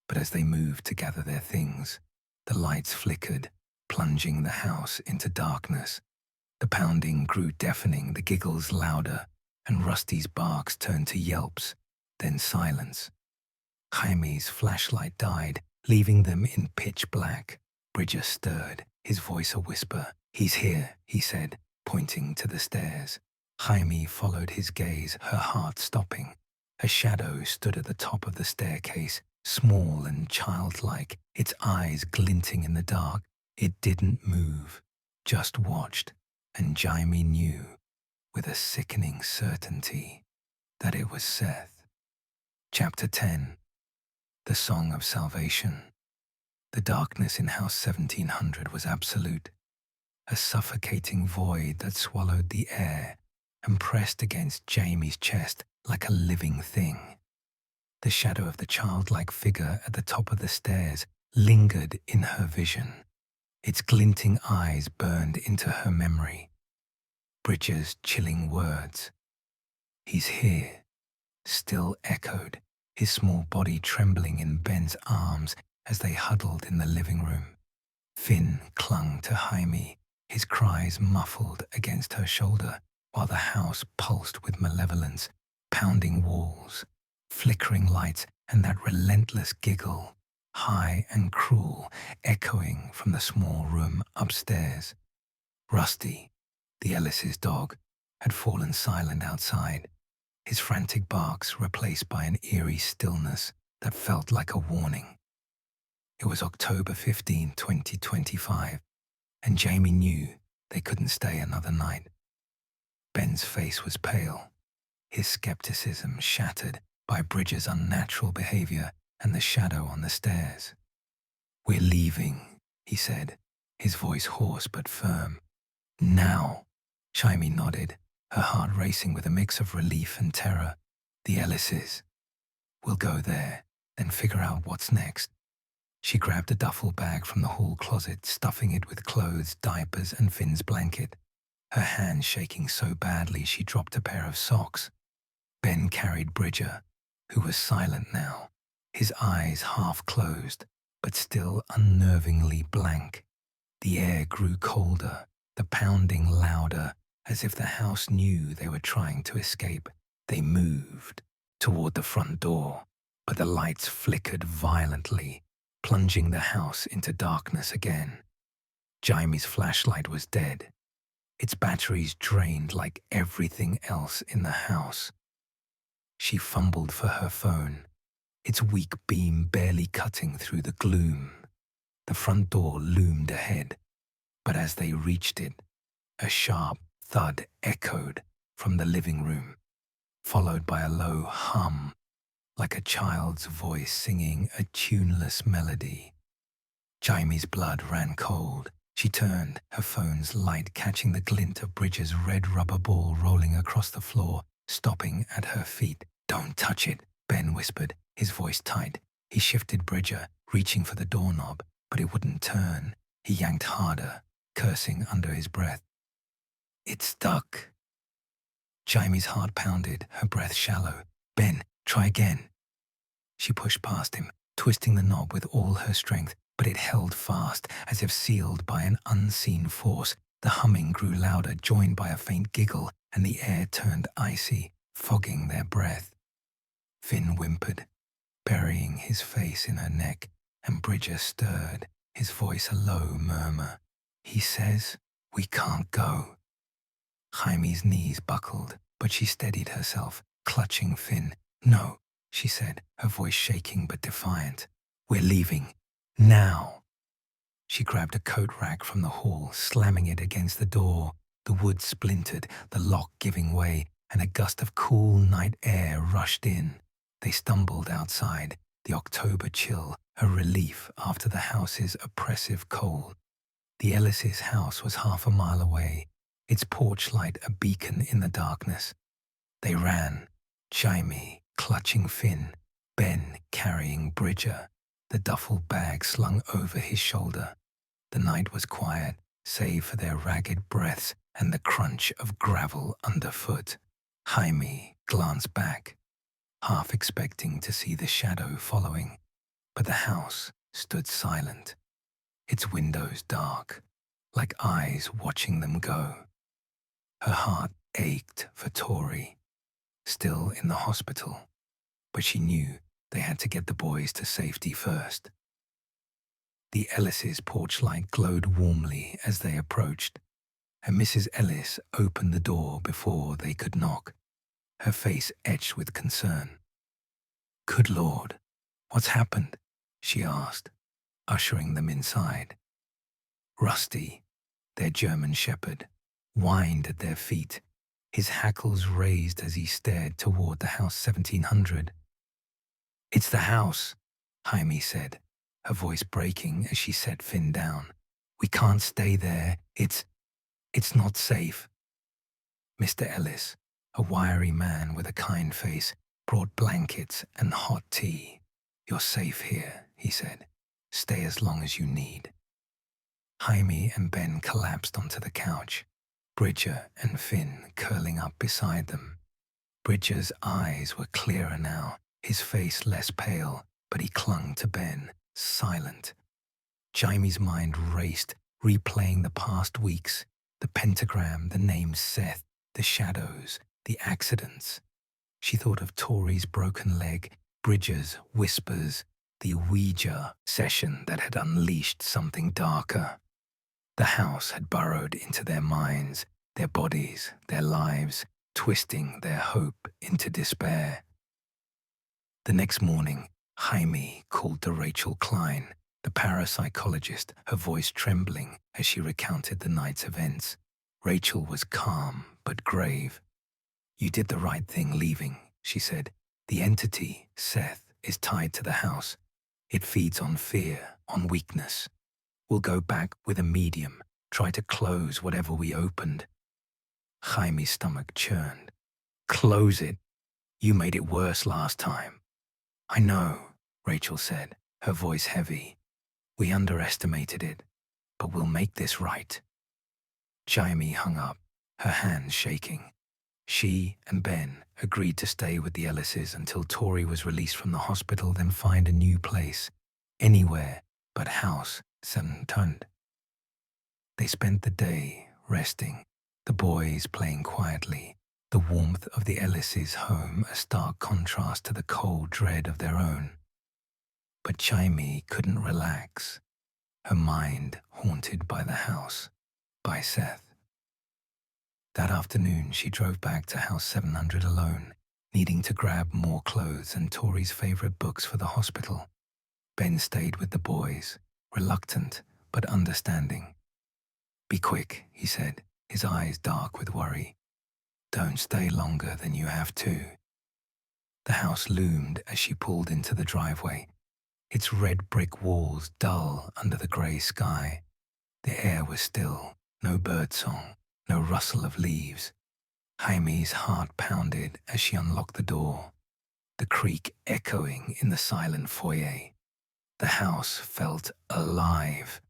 But as they moved to gather their things, the lights flickered, plunging the house into darkness. The pounding grew deafening, the giggles louder, and Rusty's barks turned to yelps, then silence. Jaime's flashlight died, leaving them in pitch black. Bridger stirred, his voice a whisper. "He's here," he said, pointing to the stairs. Jaime followed his gaze, her heart stopping. A shadow stood at the top of the staircase, small and childlike, its eyes glinting in the dark. It didn't move, just watched, and Jaime knew, with a sickening certainty, that it was Seth. Chapter 10. The Song of Salvation. The darkness in House 1700 was absolute, a suffocating void that swallowed the air and pressed against Jaime's chest like a living thing. The shadow of the childlike figure at the top of the stairs lingered in her vision. Its glinting eyes burned into her memory. Bridger's chilling words, "He's here," still echoed, his small body trembling in Ben's arms as they huddled in the living room. Finn clung to Jaime, his cries muffled against her shoulder, while the house pulsed with malevolence, pounding walls, flickering lights, and that relentless giggle, high and cruel, echoing from the small room upstairs. Rusty, the Ellis's dog, had fallen silent outside, his frantic barks replaced by an eerie stillness that felt like a warning. It was October 15, 2025, and Jaime knew they couldn't stay another night. Ben's face was pale, his skepticism shattered by Bridger's unnatural behavior and the shadow on the stairs. "We're leaving," he said, his voice hoarse but firm. "Now." Jaime nodded, her heart racing with a mix of relief and terror. "The Ellises. We'll go there, then figure out what's next." She grabbed a duffel bag from the hall closet, stuffing it with clothes, diapers, and Finn's blanket, her hands shaking so badly she dropped a pair of socks. Ben carried Bridger, who was silent now, his eyes half closed, but still unnervingly blank. The air grew colder, the pounding louder, as if the house knew they were trying to escape. They moved toward the front door, but the lights flickered violently, plunging the house into darkness again. Jaime's flashlight was dead, its batteries drained like everything else in the house. She fumbled for her phone, its weak beam barely cutting through the gloom. The front door loomed ahead, but as they reached it, a sharp thud echoed from the living room, followed by a low hum, like a child's voice singing a tuneless melody. Jaime's blood ran cold. She turned, her phone's light catching the glint of Bridger's red rubber ball rolling across the floor, stopping at her feet. "Don't touch it," Ben whispered, his voice tight. He shifted Bridger, reaching for the doorknob, but it wouldn't turn. He yanked harder, cursing under his breath. "It's stuck." Jaime's heart pounded, her breath shallow. "Ben, try again." She pushed past him, twisting the knob with all her strength, but it held fast, as if sealed by an unseen force. The humming grew louder, joined by a faint giggle, and the air turned icy, fogging their breath. Finn whimpered, burying his face in her neck, and Bridger stirred, his voice a low murmur. "He says we can't go." Jaime's knees buckled, but she steadied herself, clutching Finn. "No," she said, her voice shaking but defiant. "We're leaving. Now." She grabbed a coat rack from the hall, slamming it against the door. The wood splintered, the lock giving way, and a gust of cool night air rushed in. They stumbled outside, the October chill a relief after the house's oppressive cold. The Ellis's house was half a mile away, its porch light a beacon in the darkness. They ran, Jaime clutching Finn, Ben carrying Bridger, the duffel bag slung over his shoulder. The night was quiet, save for their ragged breaths and the crunch of gravel underfoot. Jaime glanced back, half expecting to see the shadow following, But the house stood silent, its windows dark, like eyes watching them go. Her heart ached for Tori, still in the hospital, but she knew they had to get the boys to safety first. The Ellis's porch light glowed warmly as they approached, and Mrs. Ellis opened the door before they could knock, her face etched with concern. "Good Lord, what's happened?" she asked, ushering them inside. Rusty, their German shepherd, whined at their feet, his hackles raised as he stared toward the house 1700. "It's the house," Jaime said, her voice breaking as she set Finn down. "We can't stay there. It's not safe." Mr. Ellis, a wiry man with a kind face, brought blankets and hot tea. "You're safe here," he said. "Stay as long as you need." Jaime and Ben collapsed onto the couch, Bridger and Finn curling up beside them. Bridger's eyes were clearer now, his face less pale, but he clung to Ben, silent. Jaime's mind raced, replaying the past weeks, the pentagram, the name Seth, the shadows, the accidents. She thought of Tori's broken leg, Bridger's whispers, the Ouija session that had unleashed something darker. The house had burrowed into their minds, their bodies, their lives, twisting their hope into despair. The next morning, Jaime called to Rachel Klein, the parapsychologist, her voice trembling as she recounted the night's events. Rachel was calm but grave. "You did the right thing leaving," she said. "The entity, Seth, is tied to the house. It feeds on fear, on weakness. We'll go back with a medium, try to close whatever we opened." Jaime's stomach churned. "Close it? You made it worse last time." "I know," Rachel said, her voice heavy. "We underestimated it, but we'll make this right." Jaime hung up, her hands shaking. She and Ben agreed to stay with the Ellises until Tori was released from the hospital, then find a new place, anywhere but House 700. They spent the day resting, the boys playing quietly, the warmth of the Ellises' home a stark contrast to the cold dread of their own. But Jaime couldn't relax, her mind haunted by the house, by Seth. That afternoon, she drove back to House 700 alone, needing to grab more clothes and Tori's favorite books for the hospital. Ben stayed with the boys, reluctant but understanding. "Be quick," he said, his eyes dark with worry. "Don't stay longer than you have to." The house loomed as she pulled into the driveway, its red brick walls dull under the grey sky. The air was still, no birdsong, no rustle of leaves. Jaime's heart pounded as she unlocked the door, the creak echoing in the silent foyer. The house felt alive,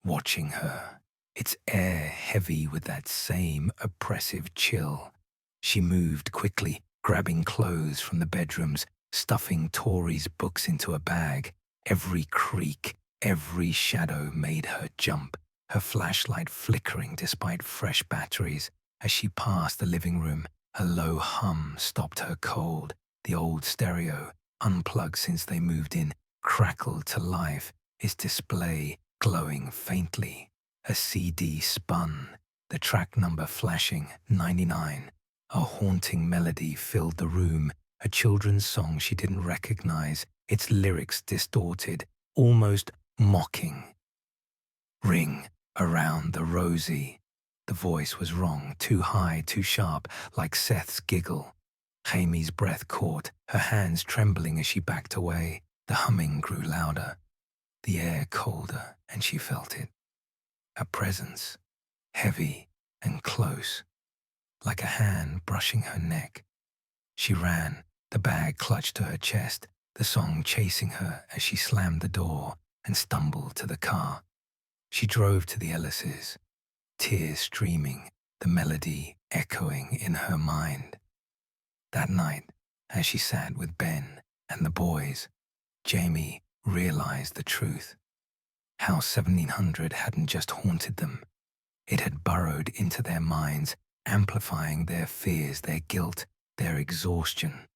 watching her, its air heavy with that same oppressive chill. She moved quickly, grabbing clothes from the bedrooms, stuffing Tori's books into a bag. Every creak, every shadow made her jump, her flashlight flickering despite fresh batteries. As she passed the living room, a low hum stopped her cold. The old stereo, unplugged since they moved in, crackled to life, its display glowing faintly. A CD spun, the track number flashing, 99. A haunting melody filled the room, a children's song she didn't recognize, its lyrics distorted, almost mocking. "Ring around the rosy." The voice was wrong, too high, too sharp, like Seth's giggle. Jaime's breath caught, her hands trembling as she backed away. The humming grew louder, the air colder, and she felt it. A presence, heavy and close, like a hand brushing her neck. She ran, the bag clutched to her chest, the song chasing her as she slammed the door and stumbled to the car. She drove to the Ellises, tears streaming, the melody echoing in her mind. That night, as she sat with Ben and the boys, Jaime realized the truth. House 1700 hadn't just haunted them, it had burrowed into their minds, amplifying their fears, their guilt, their exhaustion.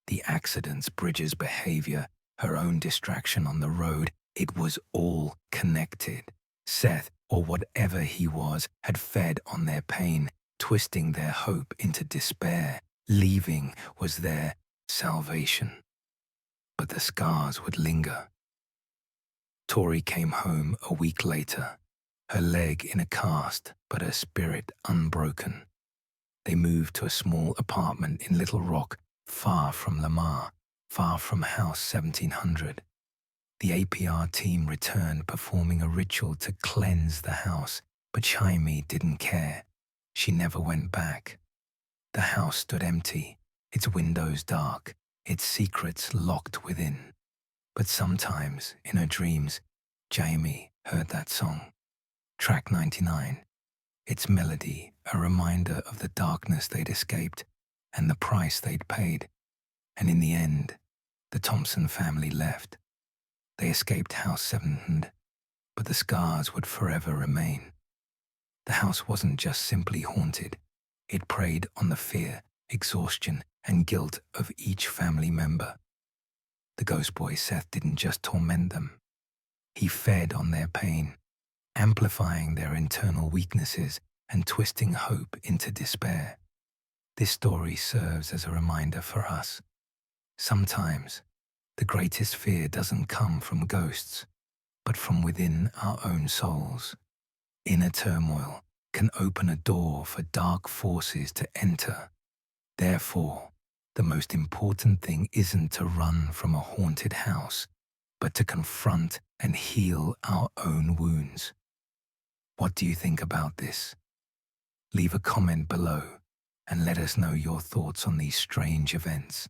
The accidents, Bridget's behavior, her own distraction on the road, it was all connected. Seth, or whatever he was, had fed on their pain, twisting their hope into despair. Leaving was their salvation. But the scars would linger. Tori came home a week later, her leg in a cast, but her spirit unbroken. They moved to a small apartment in Little Rock, far from Lamar, far from House 1700. The APR team returned, performing a ritual to cleanse the house, but Jaime didn't care. She never went back. The house stood empty, its windows dark, its secrets locked within. But sometimes, in her dreams, Jaime heard that song. Track 99. Its melody, a reminder of the darkness they'd escaped and the price they'd paid. And in the end, the Thompson family left. They escaped House 700, but the scars would forever remain. The house wasn't just simply haunted. It preyed on the fear, exhaustion, and guilt of each family member. The ghost boy Seth didn't just torment them. He fed on their pain, amplifying their internal weaknesses and twisting hope into despair. This story serves as a reminder for us. Sometimes, the greatest fear doesn't come from ghosts, but from within our own souls. Inner turmoil can open a door for dark forces to enter. Therefore, the most important thing isn't to run from a haunted house, but to confront and heal our own wounds. What do you think about this? Leave a comment below and let us know your thoughts on these strange events.